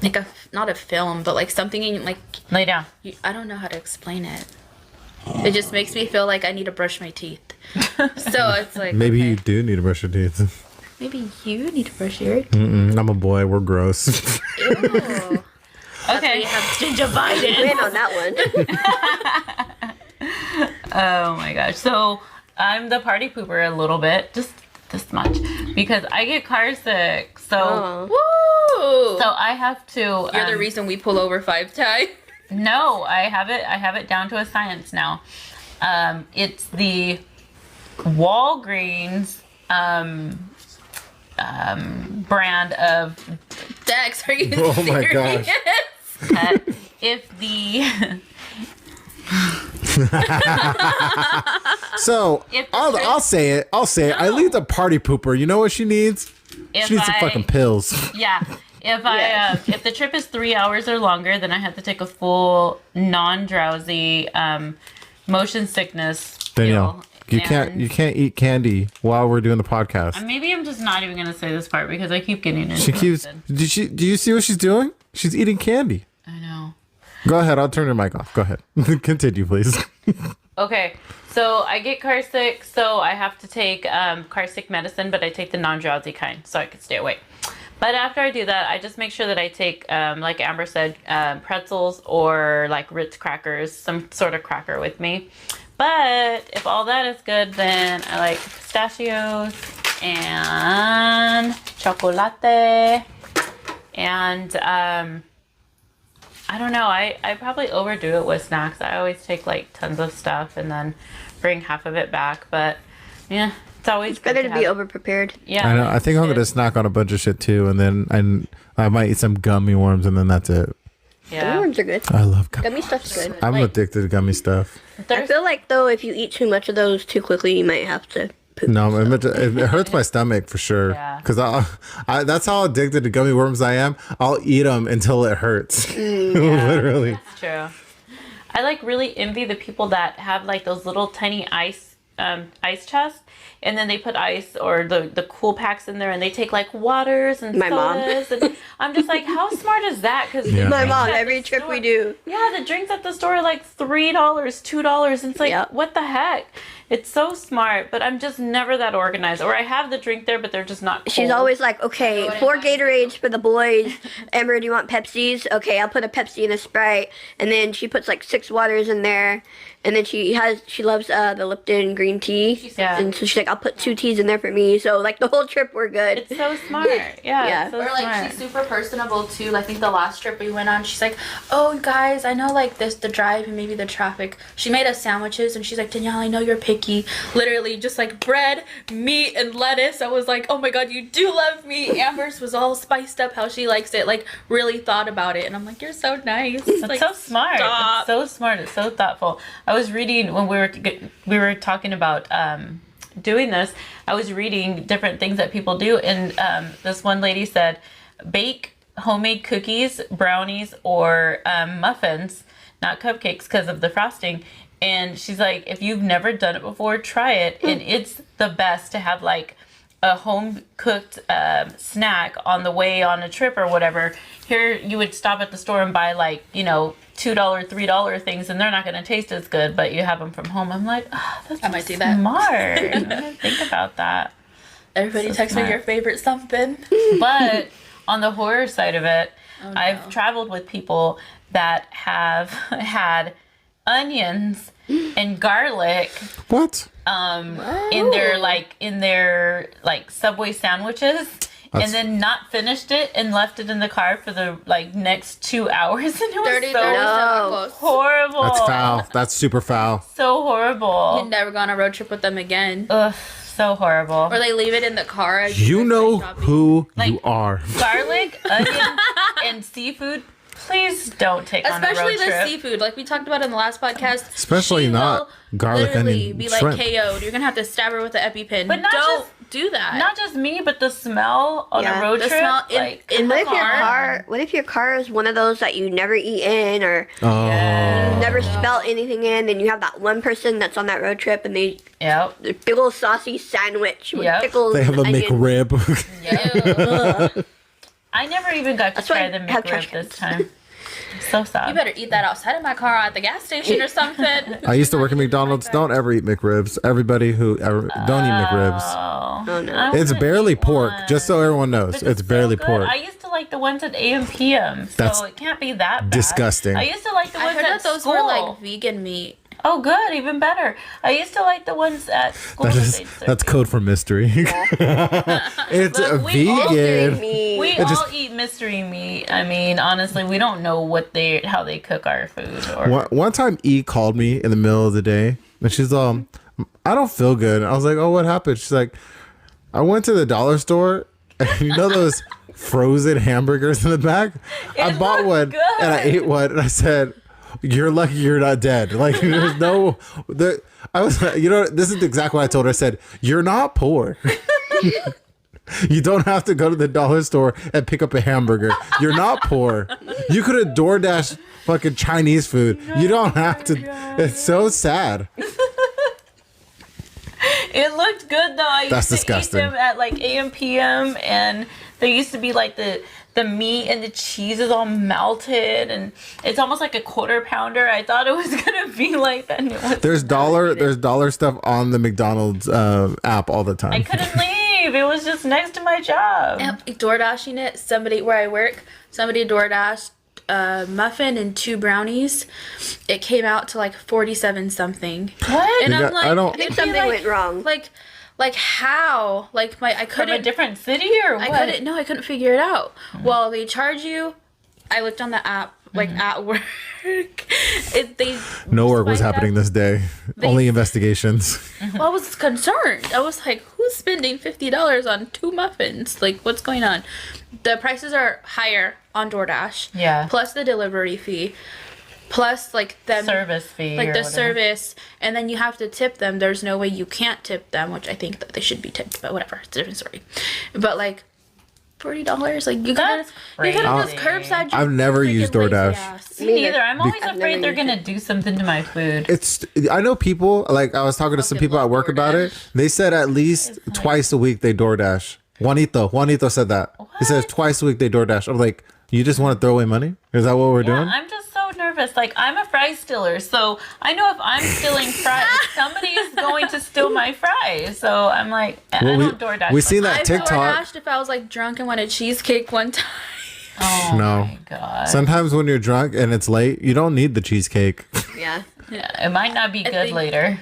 a not a film, but like something in like. Lay down. I don't know how to explain it. It just makes me feel like I need to brush my teeth. So it's like Maybe okay. you do need to brush your teeth. Maybe you need to brush your teeth. I'm a boy. We're gross. Ew. Okay. You have gingivitis. Win on that one. Oh my gosh. So I'm the party pooper a little bit, just this much, because I get car sick. So Oh. Woo! so I have to. You're the reason we pull over 5 times. No, I have it down to a science now. It's the Walgreens brand of Dex, are you Oh serious? my gosh. if the So If the I'll say it. I leave the party pooper. You know what she needs? if She needs some fucking pills. Yeah. If the trip is 3 hours or longer, then I have to take a full non-drowsy motion sickness Danielle, pill. you can't eat candy while we're doing the podcast. Maybe I'm just not even gonna say this part because I keep getting She keeps. interrupted. Do you see what she's doing? She's eating candy. I know. Go ahead. I'll turn your mic off. Go ahead. Continue, please. Okay, so I get car sick, so I have to take car sick medicine, but I take the non-drowsy kind so I can stay awake. But after I do that, I just make sure that I take, like Amber said, pretzels or like Ritz crackers, some sort of cracker with me. But if all that is good, then I like pistachios and chocolate. And I don't know, I probably overdo it with snacks. I always take like tons of stuff and then bring half of it back. But yeah, it's always good Better to be have- over prepared. Yeah, I know. I think I'm gonna snack on a bunch of shit too, and then I might eat some gummy worms, and then that's it. Gummy Yeah. worms are good. I love gummy. Gummy stuff's good. I'm like- addicted to gummy stuff. I feel like though, if you eat too much of those too quickly, you might have to poop. No, it hurts my stomach for sure. Yeah. Because I that's how addicted to gummy worms I am. I'll eat them until it hurts. Literally. That's true. I like really envy the people that have like those little tiny ice chests, and then they put ice or the cool packs in there, and they take like waters and My mom. sodas. And I'm just like, how smart is that? Because Yeah. My mom, every trip we do. yeah, the drinks at the store are like $3, $2, and it's like, Yep. what the heck? It's so smart, but I'm just never that organized. Or I have the drink there, but they're just not cold. She's always like, okay, 4 Gatorades for the boys. Ember, do you want Pepsis? Okay, I'll put a Pepsi and a Sprite. And then she puts like 6 waters in there. And then she loves the Lipton green tea. Yeah. And so she's like, I'll put 2 teas in there for me. So like the whole trip we're good. It's so smart. Yeah. Yeah. It's so Or like smart. she's super personable too. I think the last trip we went on, she's like, "Oh guys, I know like the drive and maybe the traffic." She made us sandwiches and she's like, "Danielle, I know you're picky." Literally just like bread, meat, and lettuce. I was like, "Oh my god, you do love me." Amber's was all spiced up how she likes it. Like really thought about it, and I'm like, "You're so nice." It's Like, so smart. stop. It's so smart. It's so thoughtful. I was reading when we were talking about doing this. I was reading different things that people do, and this one lady said, bake homemade cookies, brownies, or muffins, not cupcakes, because of the frosting. And she's like, if you've never done it before, try it, and it's the best to have like a home cooked snack on the way on a trip or whatever. Here you would stop at the store and buy like, you know, $2, $3 things, and they're not going to taste as good, but you have them from home. I'm like, oh, that's I might do that. smart. I'm gonna think about that. Everybody text me smart. your favorite something. But on the horror side of it, no. I've traveled with people that have had onions and garlic What? in their Subway sandwiches, and then not finished it and left it in the car for the like next 2 hours, and it was 30 so tacos. horrible. That's foul. That's super foul. So horrible. You'd never go on a road trip with them again. Ugh, so horrible. Or they leave it in the car. As You guys know go shopping. who you Like- are. Garlic, onion, and seafood. Please don't take Especially on a road the trip. seafood, like we talked about in the last podcast. Especially she not will garlic, literally onion, be like shrimp. KO'd. You're gonna have to stab her with an EpiPen. But not Don't just do that. Not just me, but the smell on a road the trip. smell in the car. What if your car is one of those that you never eat in or Oh. never smell anything in, and you have that one person that's on that road trip and they Yep. the big old saucy sandwich with Yep. pickles. They have a and onions. McRib. Yep. I never even got to That's why try I the have trash McRib this cans. time. So sad. You better eat that outside of my car at the gas station or something. I used to work at McDonald's. Don't ever eat McRibs. Everybody who ever don't eat McRibs. Oh no. I It's wanna barely eat pork. one. Just so everyone knows, But it's barely so good. pork. I used to like the ones at AM PM, so That's it can't be that bad. disgusting. I used to like the I ones heard at that those school. were like vegan meat. Oh, good, even better. I used to like the ones at school. That is, they'd serve that's you. code for mystery. It's Look, we all vegan. We It all just- eat mystery meat. I mean, honestly, we don't know how they cook our food. Or One time, E called me in the middle of the day, and she's I don't feel good. And I was like, oh, what happened? She's like, I went to the dollar store, and you know those frozen hamburgers in the back? I bought looked one, good. and I ate one, and I said, you're lucky you're not dead. Like, there's no, I was, this is exactly what I told her. I said, you're not poor. You don't have to go to the dollar store and pick up a hamburger. You're not poor. You could have DoorDash fucking Chinese food. You don't have to. It's so sad. it looked good though. I That's used to disgusting. eat them at like AM PM, and there used to be like the meat and the cheese is all melted, and it's almost like a quarter pounder. I thought it was gonna be like that. And it was There's dollar stuff on the McDonald's app all the I time. couldn't leave. It was just next to my job. Yep, DoorDashing it. Somebody where I work, somebody DoorDashed a muffin and 2 brownies. It came out to like 47 something. What? And You I'm got- like, I don't- I think it'd be something like- went wrong. Like how? Like I From a couldn't. different city or what? I couldn't figure it out. Well, they charge you. I looked on the app, like at work. No work was spiked happening up. this day. Only investigations. Well, I was concerned. I was like, who's spending $50 on 2 muffins? Like, what's going on? The prices are higher on DoorDash. Yeah. Plus the delivery fee. Plus, like, them. Service fee. Like or the whatever. service. And then you have to tip them. There's no way you can't tip them, which I think that they should be tipped. But whatever. It's a different story. But, like, $40? Like, you could That's have just crazy. curbside. your I've never freaking used lazy DoorDash. ass. Me neither. I'm always I've afraid never they're used gonna do something to my food. It's. I know people. Like I was talking to some Fucking people at love work about it. DoorDash. They said at least twice a week they DoorDash. Juanito said that. He says twice a week they DoorDash. I'm like, you just want to throw away money? Is that what we're Yeah, doing? I'm just so nervous. Like, I'm a fry stealer, so I know if I'm stealing fries, somebody is going to steal my fries. So I'm like, I Well, don't DoorDash. we seen that I've TikTok. DoorDashed if I was, like, drunk and wanted cheesecake one time. Oh No. my god. Sometimes when you're drunk and it's late, you don't need the cheesecake. Yeah. Yeah, it might not be good think- later.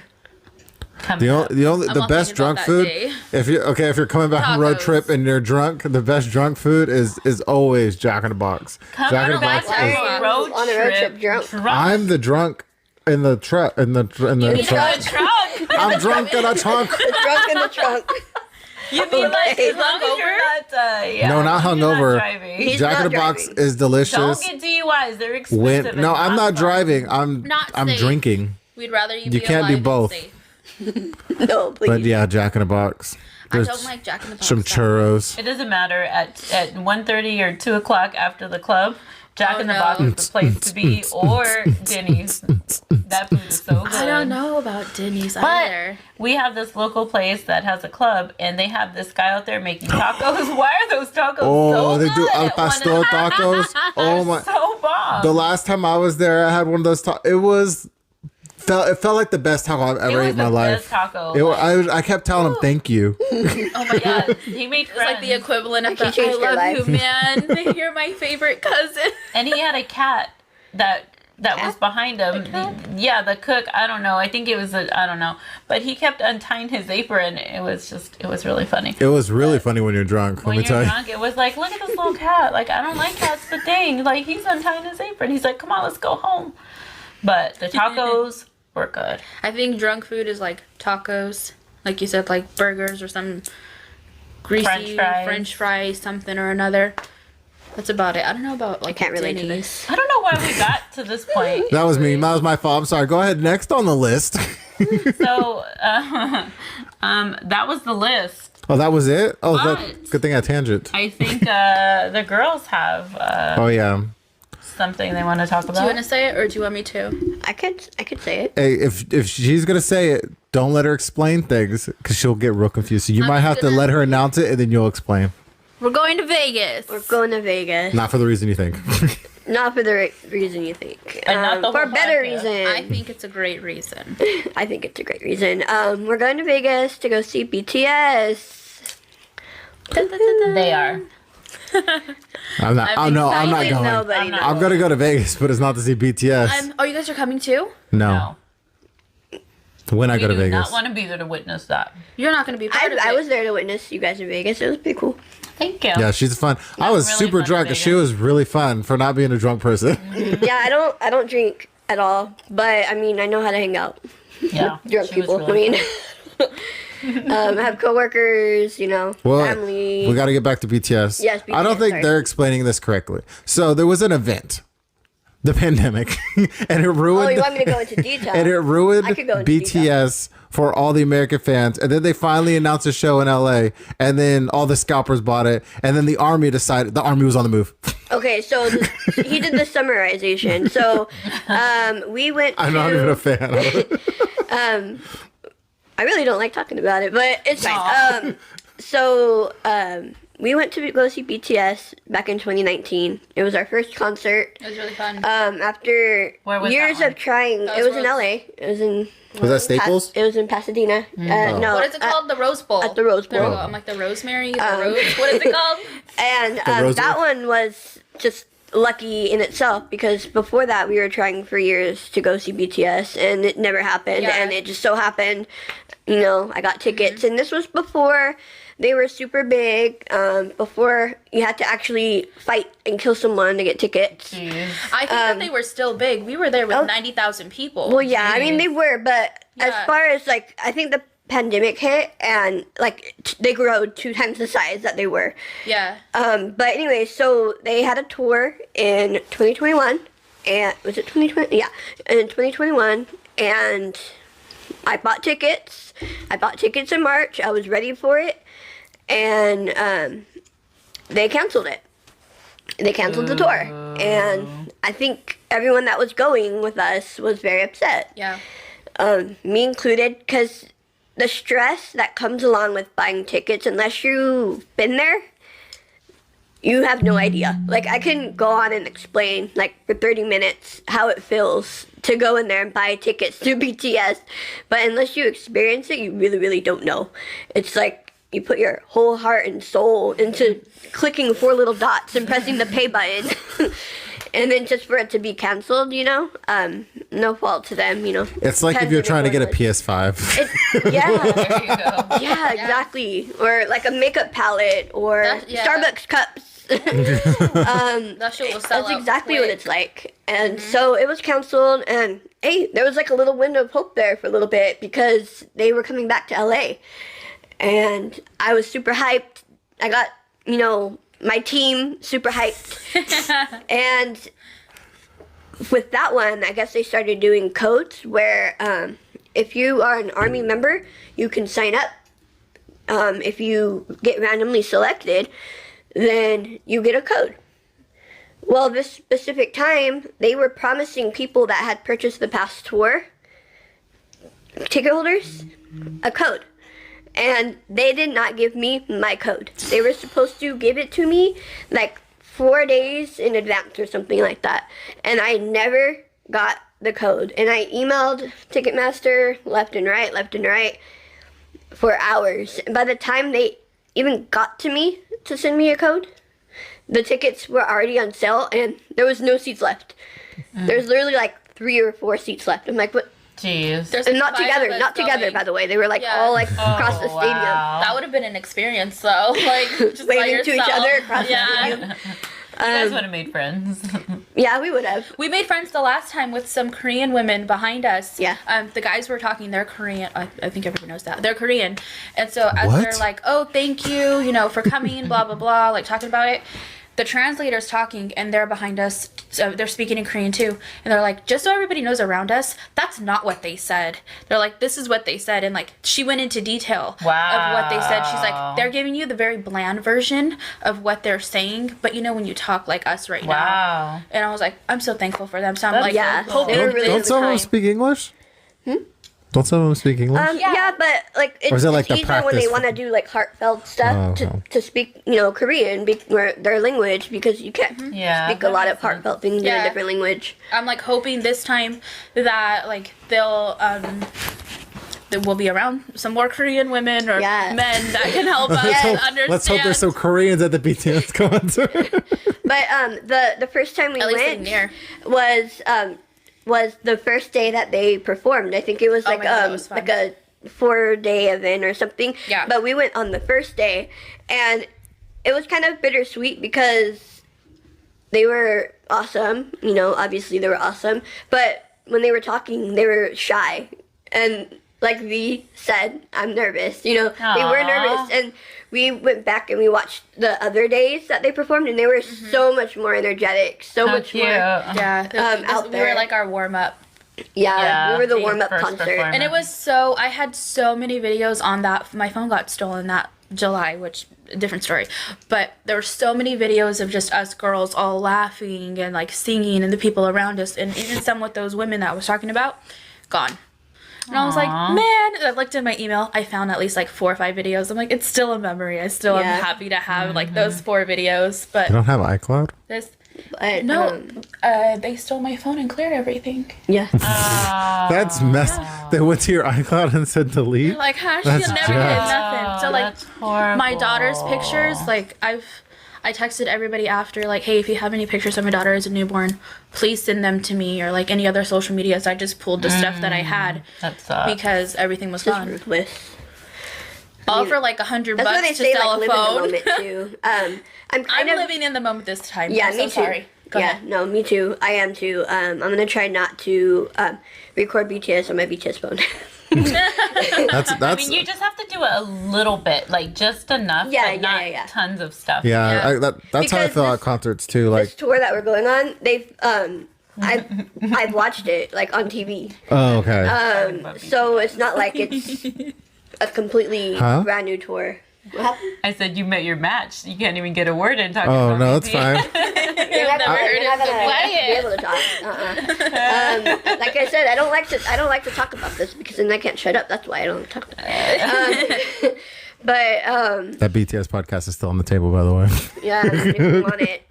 The won't best think about drunk that food. day. If you're coming back from road Tacos. trip and you're drunk, the best drunk food is always Jack in the Box. Jack in the back Box to is. a road On a road trip drunk. I'm the drunk in the truck in the trunk. I'm drunk in the trunk. Drunk in the trunk. You mean like Okay. as long as you're not, yeah, No, not as long as you're hungover. driving. He's Jack in not the Box driving. is delicious. Don't get DUIs. They're expensive. When and no, I'm not fun. driving. I'm Not I'm safe. drinking. We'd rather you You be can't do alive both. and safe. No, please. But yeah, Jack in the Box. I There's don't like Jack in the Box. some churros. It doesn't matter at 1:30 or 2 o'clock after the club. Jack Oh, in the no. Box is the place to be, or Denny's. That food is so good. I don't know about Denny's But either. we have this local place that has a club, and they have this guy out there making tacos. Why are those tacos Oh, so they good? do al at one pastor o'clock? tacos. Oh my! So bomb. The last time I was there, I had one of those. It felt like the best taco I've ever was ate in my the life. best taco. I kept telling him thank you. Oh my god, he made It's friends. like the equivalent of He the changed I your love life. you, man. You're my favorite cousin. And he had a cat that was behind him. The cook. I don't know. I think it was I don't know. But he kept untying his apron. It was really funny. It was really funny when you're drunk. When Let me you're tell you. drunk, it was like, look at this little cat. Like, I don't like cats, but dang, like he's untying his apron. He's like, come on, let's go home. But the tacos were good. I think drunk food is like tacos, like you said, like burgers or some greasy French fries, something or another. That's about it. I don't know about like. I can't relate to Denny's. this. I don't know why we got to this point. That was me. That was my fault. I'm sorry. Go ahead. Next on the list. So, that was the list. Oh, that was it? Oh, But good thing I tangent. I think the girls have Oh, yeah. something they want to talk Do you want about. to say it or do you want me to? I could say it. Hey, if she's going to say it, don't let her explain things because she'll get real confused. So you I'm might have to gonna- let her announce it and then you'll explain. We're going to Vegas. We're going to Vegas. Not for the reason you think. Not for the right reason you think. And not the for a whole better podcast. reason. I think it's a great reason. I think it's a great reason. We're going to Vegas to go see BTS. They are. I'm not. I'm I'm not excited. going. Nobody knows. I'm gonna go to Vegas, but it's not to see BTS. Oh, you guys are coming too? No. When I We go to do Vegas. not want to be there to witness that. You're not going to be part of it. I was there to witness you guys in Vegas. It was pretty cool. Thank you. Yeah, she's fun. I was really super fun in drunk, and she Vegas. was really fun for not being a drunk person. Yeah, I don't drink at all, but I mean I know how to hang out. Yeah. Drunk she was people. really I mean, I have coworkers. You know, Well, family. we got to get back to BTS. Yes, I don't BTS, think sorry. they're explaining this correctly. So there was an event, the pandemic, and it ruined. Oh, you want me to go into detail? And it ruined I could go into BTS for all the American fans. And then they finally announced a show in LA, and then all the scalpers bought it, and then the army decided the army was on the move. Okay, so he did the summarization. So we went. I'm not even a fan. I really don't like talking about it, but it's Aw. fine. So we went to go see BTS back in 2019. It was our first concert. It was really fun. After Where was years that one? of trying, That it was was in Rose. LA. It was in. Was that Staples? It was in Pasadena. No, what is it called? The Rose Bowl. at the Rose There we Bowl. go. I'm like the Rosemary. The Rose. What is it called? And Rose that Bowl? one was just lucky in itself because before that we were trying for years to go see BTS and it never happened. Yeah. And it just so happened, you know, I got tickets. And this was before they were super big, before you had to actually fight and kill someone to get tickets. Jeez. I think that they were still big. We were there with 90,000 people. Well, yeah, I mean, they were, but as Yeah. far as like, I think the pandemic hit and like they grew 2 times the size that they were. Yeah. But anyway, so they had a tour in 2021, and was it 2020? Yeah, in 2021, and I bought tickets. I bought tickets in March. I was ready for it, and they canceled it. They canceled the tour, and I think everyone that was going with us was very upset. Yeah. Me included, because the stress that comes along with buying tickets, unless you've been there, you have no idea. Like, I can go on and explain, like, for 30 minutes how it feels to go in there and buy tickets to BTS, but unless you experience it, you really, really don't know. It's like you put your whole heart and soul into clicking 4 little dots and pressing the pay button. And then just for it to be canceled, you know, no fault to them, you know. It's like if you're trying to get a PS5. Yeah, There you go. yeah, exactly. Or like a makeup palette or Yeah. Starbucks cups. That shit will sell That's out exactly what quick. it's like. And so it was canceled, and hey, there was like a little window of hope there for a little bit because they were coming back to LA. And I was super hyped. I got, you know, my team super hyped. And with that one, I guess they started doing codes where if you are an Army member, you can sign up. If you get randomly selected, then you get a code. Well, this specific time, they were promising people that had purchased the past tour, ticket holders, a code. And they did not give me my code. They were supposed to give it to me like 4 days in advance or something like that. And I never got the code. And I emailed Ticketmaster left and right for hours. And by the time they even got to me to send me a code, the tickets were already on sale and there was no seats left. There's literally like 3 or 4 seats left. I'm like, what? Jeez. There's And not 5 of together, us not together, going. by the way. They were like Yeah. all like across the stadium. Wow. That would have been an experience, though. Like, just by Waving to each yourself. other across Yeah. the stadium. You guys would have made friends. Yeah, we would have. We made friends the last time with some Korean women behind us. Yeah. The guys were talking, they're Korean. I think everyone knows that. They're Korean. And so as What? they're like, oh, thank you, you know, for coming, blah, blah, blah, like talking about it. the translator's talking and they're behind us, so they're speaking in Korean too, and they're like, just so everybody knows around us, that's not what they said. They're like, this is what they said, and like she went into detail of what they said. She's like, they're giving you the very bland version of what they're saying, but you know when you talk like us right now. And I was like, I'm so thankful for them. So I'm like, they were really Don't some of them speak English? Don't some of them speak English? Yeah, but like it's, Or is it like it's the easier when they practice? want to do like heartfelt stuff to speak, you know, Korean, their language, because you can't speak a lot of heartfelt things in a different language. I'm like hoping this time that like they'll there will be around some more Korean women or men that can help us understand. Let's hope there's some Koreans at the BTS concert. But the first time we went was the first day that they performed. I think it was like like a 4-day event or something. Yeah. But we went on the first day, and it was kind of bittersweet because they were awesome. You know, obviously they were awesome. But when they were talking, they were shy. And like V said, I'm nervous. You know, they were nervous. And we went back and we watched the other days that they performed, and they were so much more energetic, so much more out there. We were like our warm-up. Yeah, we were the warm-up concert. And it was I had so many videos on that. My phone got stolen that July, which, a different story. But there were so many videos of just us girls all laughing and like singing, and the people around us, and even some with those women that I was talking about, gone. And I was like, man, I looked in my email. I found at least like 4 or 5 videos. I'm like, it's still a memory. I still am happy to have like those 4 videos. But You don't have iCloud? They stole my phone and cleared everything. Yeah. That's mess. They went to your iCloud and said delete? Like, huh? She That's never did jacked. nothing. So like, my daughter's pictures, like I texted everybody after, like, hey, if you have any pictures of my daughter as a newborn, please send them to me, or like any other social medias. I just pulled the stuff that I had because everything was gone. Ruthless. All for like $100 That's why they to say sell like a live phone. in the moment too. I'm living in the moment this time. Yeah, I'm me so too. sorry. Go Yeah, ahead. no, me too. I am too. I'm gonna try not to record BTS on my BTS phone. That's I mean, you just have to do it a little bit, like just enough, but not tons of stuff. that's how I Because feel at concerts too. Like, This tour that we're going on, they've I've watched it like on TV. oh, okay. So it's not like it's a completely brand new tour. What happened? I said you met your match. You can't even get a word in talking Oh, about no, it's BTS. fine. You're not gonna be able to talk. Like I said, I don't like to talk about this because then I can't shut up. That's why I don't talk about it. But That BTS podcast is still on the table, by the way. yeah, if you want it,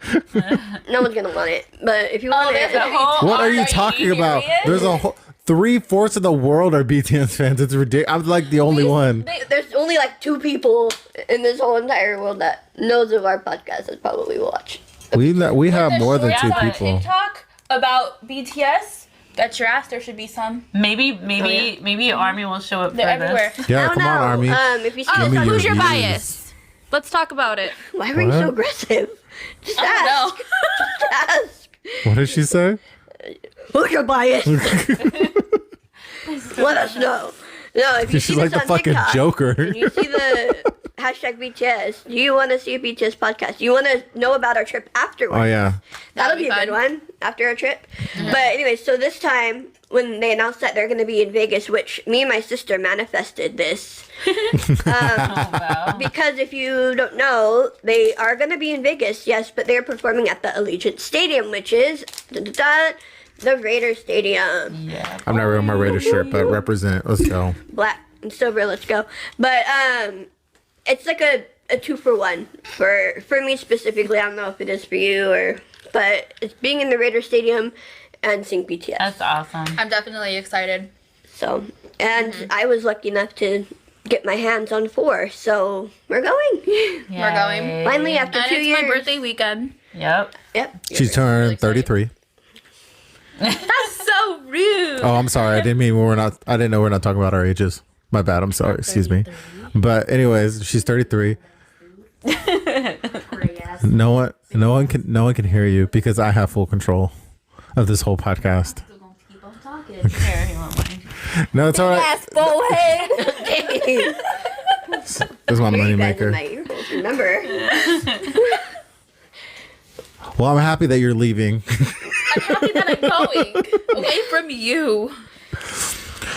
no one's gonna want it. But if you want it, What are you talking about? There's a whole 3/4 of the world are BTS fans. It's ridiculous. I'm like the only one. there's only like 2 people in this whole entire world that knows of our podcast that probably watch. We have more than 2 On people. TikTok about BTS. Got your ass. There should be some. Maybe Army will show up for They're everywhere. this. Yeah, I don't come on, know. Army. If you see Give me this, your Who's your views. bias? Let's talk about it. why are you so aggressive? Just I ask. don't Just ask. What did she say? Who's your bias? Let us know. No, if you see She's like this the on fucking TikTok, Joker. and you see the hashtag BTS, do you want to see a BTS podcast? Do you want to know about our trip afterwards? Oh yeah. That'll That'd be be a good fun. one after our trip. But anyway, so this time when they announced that they're going to be in Vegas, which me and my sister manifested this. Because if you don't know, they are going to be in Vegas, yes, but they're performing at the Allegiant Stadium, which is the Raiders Stadium. Yeah. I'm not wearing my Raiders shirt, but represent. Let's go. Black and silver, let's go. But it's like a 2-for-1 for me specifically. I don't know if it is for you but it's being in the Raiders Stadium and seeing BTS. That's awesome. I'm definitely excited. So, and I was lucky enough to get my hands on 4, so we're going. We're going. Finally, after And 2 it's years. my birthday weekend. Yep. Yep. She turned 33. That's so rude. Oh, I'm sorry. I didn't know we're not talking about our ages. My bad. I'm sorry. Excuse me. But anyways, she's 33. No one can hear you because I have full control of this whole podcast. Here, he won't mind. No, it's all right. Yes, forehead. This is my money maker. My earholes, remember? Well, I'm happy that you're leaving. I'm happy that I'm going away from you.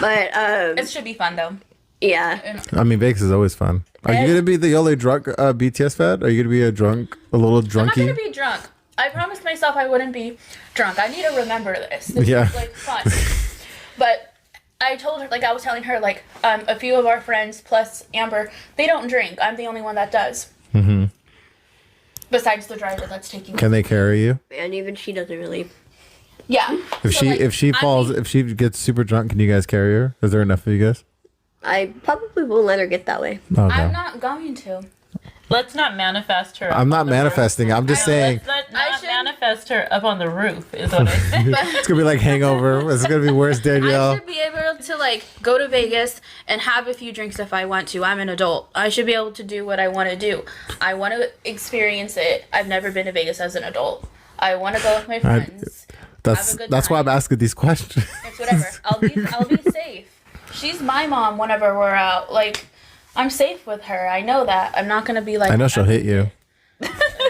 But It should be fun though. yeah. I mean, Vegas is always fun. Are you gonna be the only drunk BTS fan? Are you gonna be a little I'm not drunkie? gonna be drunk. I promised myself I wouldn't be drunk. I need to remember this. This Yeah. is like fun. But I told her, like I was telling her, like a few of our friends plus Amber, they don't drink. I'm the only one that does. Mm-hmm. Besides the driver that's taking me. Can they carry you? And even she doesn't really. Yeah. If she falls, if she gets super drunk, can you guys carry her? Is there enough for you guys? I probably won't let her get that way. Okay. I'm not going to. Let's not manifest her. I'm not manifesting. I'm just saying Let's I not should- manifest her up on the roof. Is what I said. it's gonna be like Hangover. It's gonna be worse, I Danielle. should be able to like go to Vegas and have a few drinks if I want to. I'm an adult. I should be able to do what I want to do. I want to experience it. I've never been to Vegas as an adult. I want to go with my friends. That's have a good that's why I'm time. asking these questions. It's whatever. I'll be safe. She's my mom whenever we're out. Like I'm safe with her. I know that. I'm not gonna be like I know she'll hit you.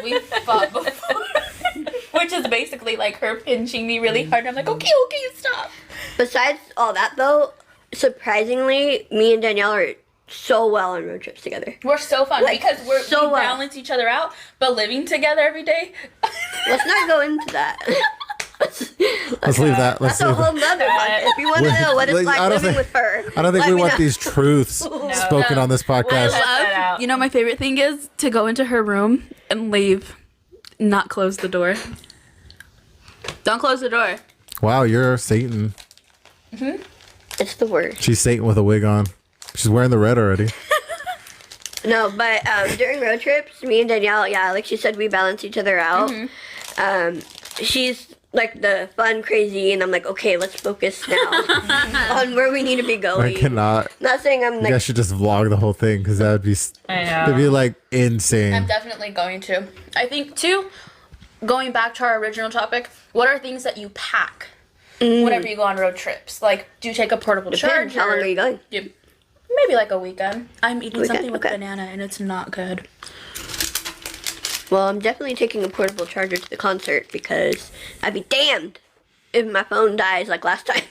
we fought before. Which is basically like her pinching me really hard. I'm like, okay, stop. Besides all that, though, surprisingly, me and Danielle are so well on road trips together. We're so fun Like, because we so well. balance each other out, but living together every day. Let's not go into that. Let's leave that. Let's That's a leave whole that. nother one. If you want to know what it's Like, like I don't living think- with her, I don't think let we me want know. these truths spoken on this podcast. that out. You know, my favorite thing is to go into her room and leave, not close the door. Don't close the door. Wow, you're Satan. It's the worst. She's Satan with a wig on. She's wearing the red already. No, but during road trips, me and Danielle, yeah, like she said, we balance each other out. She's like the fun, crazy, and I'm like, okay, let's focus now on where we need to be I going. cannot. Not saying I'm You like, guys should just vlog the whole thing because that would be I it'd know. be like insane. I'm definitely going to. I think, too, going back to our original topic, what are things that you pack whenever you go on road trips? Like, do you take a portable depends charger? how long are you going? Maybe like a weekend. I'm eating Weekend, something with okay. banana and it's not good. Well, I'm definitely taking a portable charger to the concert because I'd be damned if my phone dies like last time.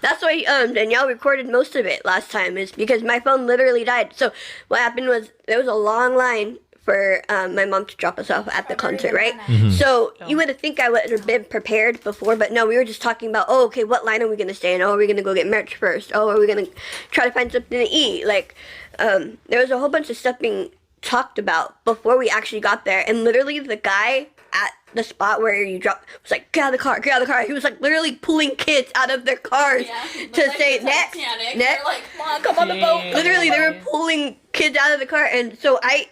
That's why Danielle recorded most of it last time, is because my phone literally died. So what happened was there was a long line for my mom to drop us off at the concert, right? So you would think I would have been prepared before, but no, we were just talking about, oh, okay, what line are we going to stay in? Oh, are we going to go get merch first? Oh, are we going to try to find something to eat? Like, there was a whole bunch of stuff being talked about before we actually got there, and literally the guy at the spot where you drop was like, get out of the car, get out of the car. He was like literally pulling kids out of their cars to say next, next. Like, come on, come on the boat. Jeez. Literally, they were pulling kids out of the car, and so I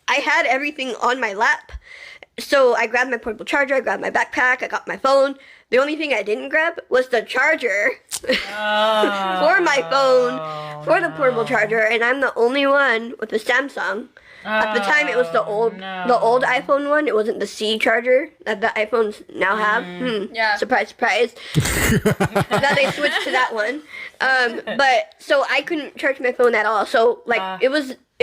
had everything on my lap. So I grabbed my portable charger, I grabbed my backpack, I got my phone. The only thing I didn't grab was the charger for my phone, for the portable charger, and I'm the only one with the Samsung. At the time, it was the old iPhone one. It wasn't the C charger that the iPhones now have. Yeah. Surprise, surprise. Now they switched to that one. But so I couldn't charge my phone at all. So like it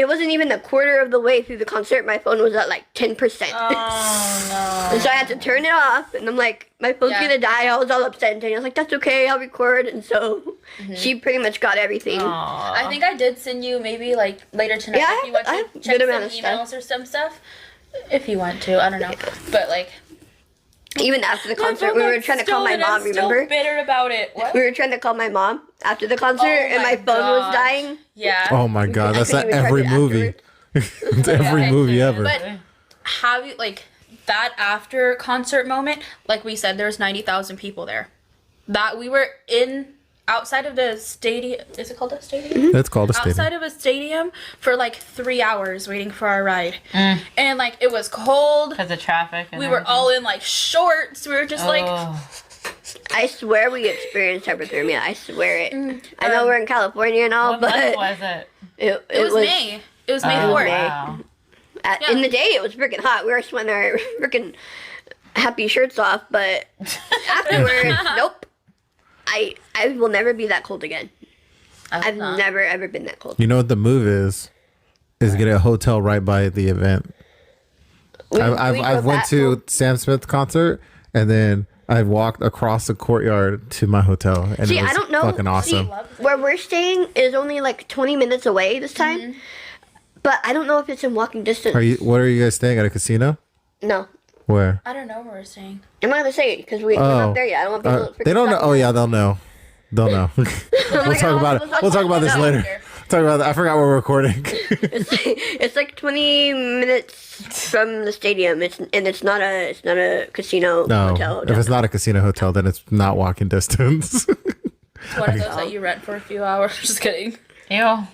wasn't even a quarter of the way through the concert. My phone was at like 10%. Oh And so I had to turn it off, and I'm like, my phone's Yeah. gonna die. I was all upset, and Daniel's like, that's okay, I'll record. And so she pretty much got everything. no. I think I did send you maybe like later tonight Yeah, if you want I have to a check good some amount of emails stuff. or some stuff. If you want to, I don't know. But like Even after the concert, we were trying to call my mom, remember? Still bitter about it. What? We were trying to call my mom after the concert, and my my phone was gosh. dying. Yeah. Oh my god, that's couldn't not even every charge it movie. It's every Yeah. movie ever. But have you like that after concert moment? Like we said, there's 90,000 people there. That we were in outside of the stadium. Is it called a stadium? It's called a stadium. Outside of a stadium for like 3 hours waiting for our ride, and like it was cold. Because of traffic. And We were everything. all in like shorts. We were just like, Oh. I swear we experienced hypothermia. I swear it. I know we're in California and all, What month but was it? it was May. It was May 4th. Wow. In the day, it was freaking hot. We were sweating our freaking happy shirts off, but afterwards, nope. I will never be that cold again. I've never ever been that cold. You know what the move is? Is get a hotel right by the event. I've went to Sam Smith concert, and then I walked across the courtyard to my hotel, and it was I don't know. fucking awesome. Where we're staying is only like 20 minutes away this time, but I don't know if it's in walking distance. What are you guys staying at a casino? No, Where? I don't know where we're staying. I'm not gonna say it because we're not there yet. I don't want people. They don't know. Oh yeah, they'll know. They'll know. We'll talk about it. We'll talk about this later. Talk about that. I forgot we're recording. It's like 20 minutes from the stadium. It's not a casino hotel. If it's not a casino hotel, then it's not walking distance. One of those that you rent for a few hours. Just kidding. Ew.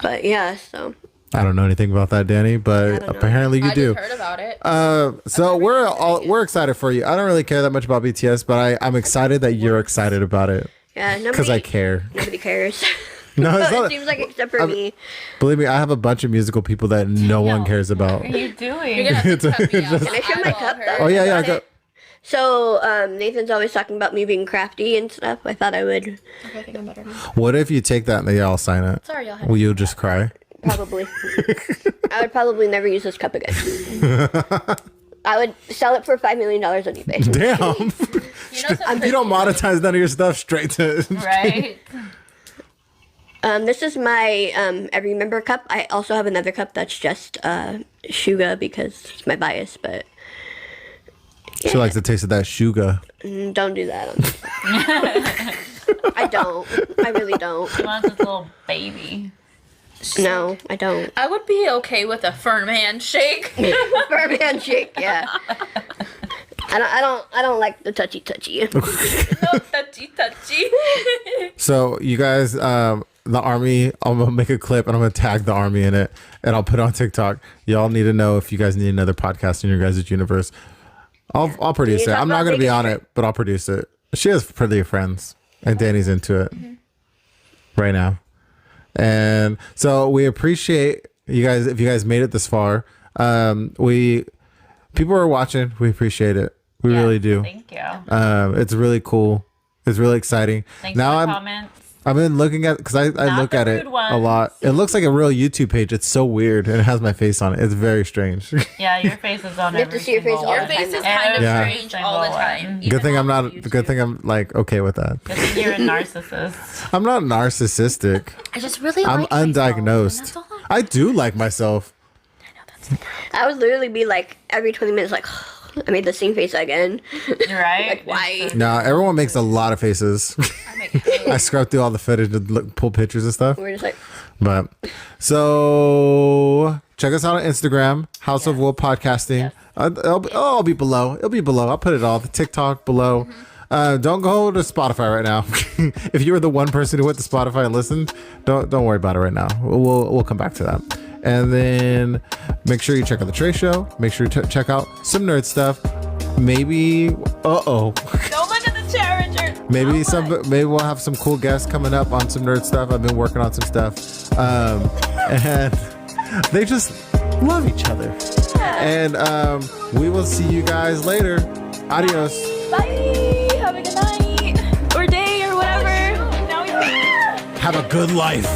But yeah, so I don't know anything about that, Danny, but apparently you do. I just heard about it. So we're excited for you. I don't really care that much about BTS, but I'm excited that you're excited about it. yeah, Because I care. Nobody cares. No, it's it not. seems like except for me. Believe me, I have a bunch of musical people that no one cares about. What are you doing? You're gonna have to cut me out. Can I show my cup though? Oh yeah. So Nathan's always talking about me being crafty and stuff. I thought I would Okay, I think I'm better now. What if you take that and they all sign it? Sorry, y'all. Will you just cry? probably. I would probably never use this cup again. I would sell it for $5 million on eBay. Damn. You don't monetize none of your stuff straight to. Right? This is my every member cup. I also have another cup that's just Shuga because it's my bias, but She likes the taste of that sugar. don't do that. I don't. I really don't. She wants this little baby. No, I don't. I would be okay with a firm handshake. Firm handshake, yeah. I don't like the touchy. No touchy. So you guys, the army, I'm gonna make a clip and I'm gonna tag the army in it and I'll put it on TikTok. Y'all need to know if you guys need another podcast in your guys' universe. I'll produce it. I'm not gonna be on it, but I'll produce it. She has pretty friends and Danny's into it right now. And so we appreciate you guys if you guys made it this far. People are watching. We appreciate it. We really do. Thank you. It's really cool. It's really exciting. Thanks for the comments. I've been looking at because I look at it a lot. It looks like a real YouTube page. It's so weird and it has my face on it. It's very strange. Yeah, your face is on You have to see your face all Your the face time. is kind of Yeah. strange all the time. Good thing I'm not. Good thing I'm like okay with that. Good thing you're a narcissist. I'm not narcissistic. I just really I'm like myself, and undiagnosed. that's all I do like myself. I would literally be like every 20 minutes, like I made the same face again. Right? Like why? No, everyone makes a lot of faces. I make I scrub through all the footage to pull pictures and stuff. We're just like But so check us out on Instagram, House of Wolf Podcasting. It'll be below. It'll be below. I'll put it all. The TikTok below. Don't go to Spotify right now. If you were the one person who went to Spotify and listened, don't worry about it right now. We'll come back to that. And then make sure you check out the Trey Show. Make sure you check out some nerd stuff. Maybe Don't look at the chair, Richard. maybe maybe we'll have some cool guests coming up on some nerd stuff. I've been working on some stuff. And they just love each other. And we will see you guys later. Adios. Bye. Have a good night or day or whatever. Have a good life.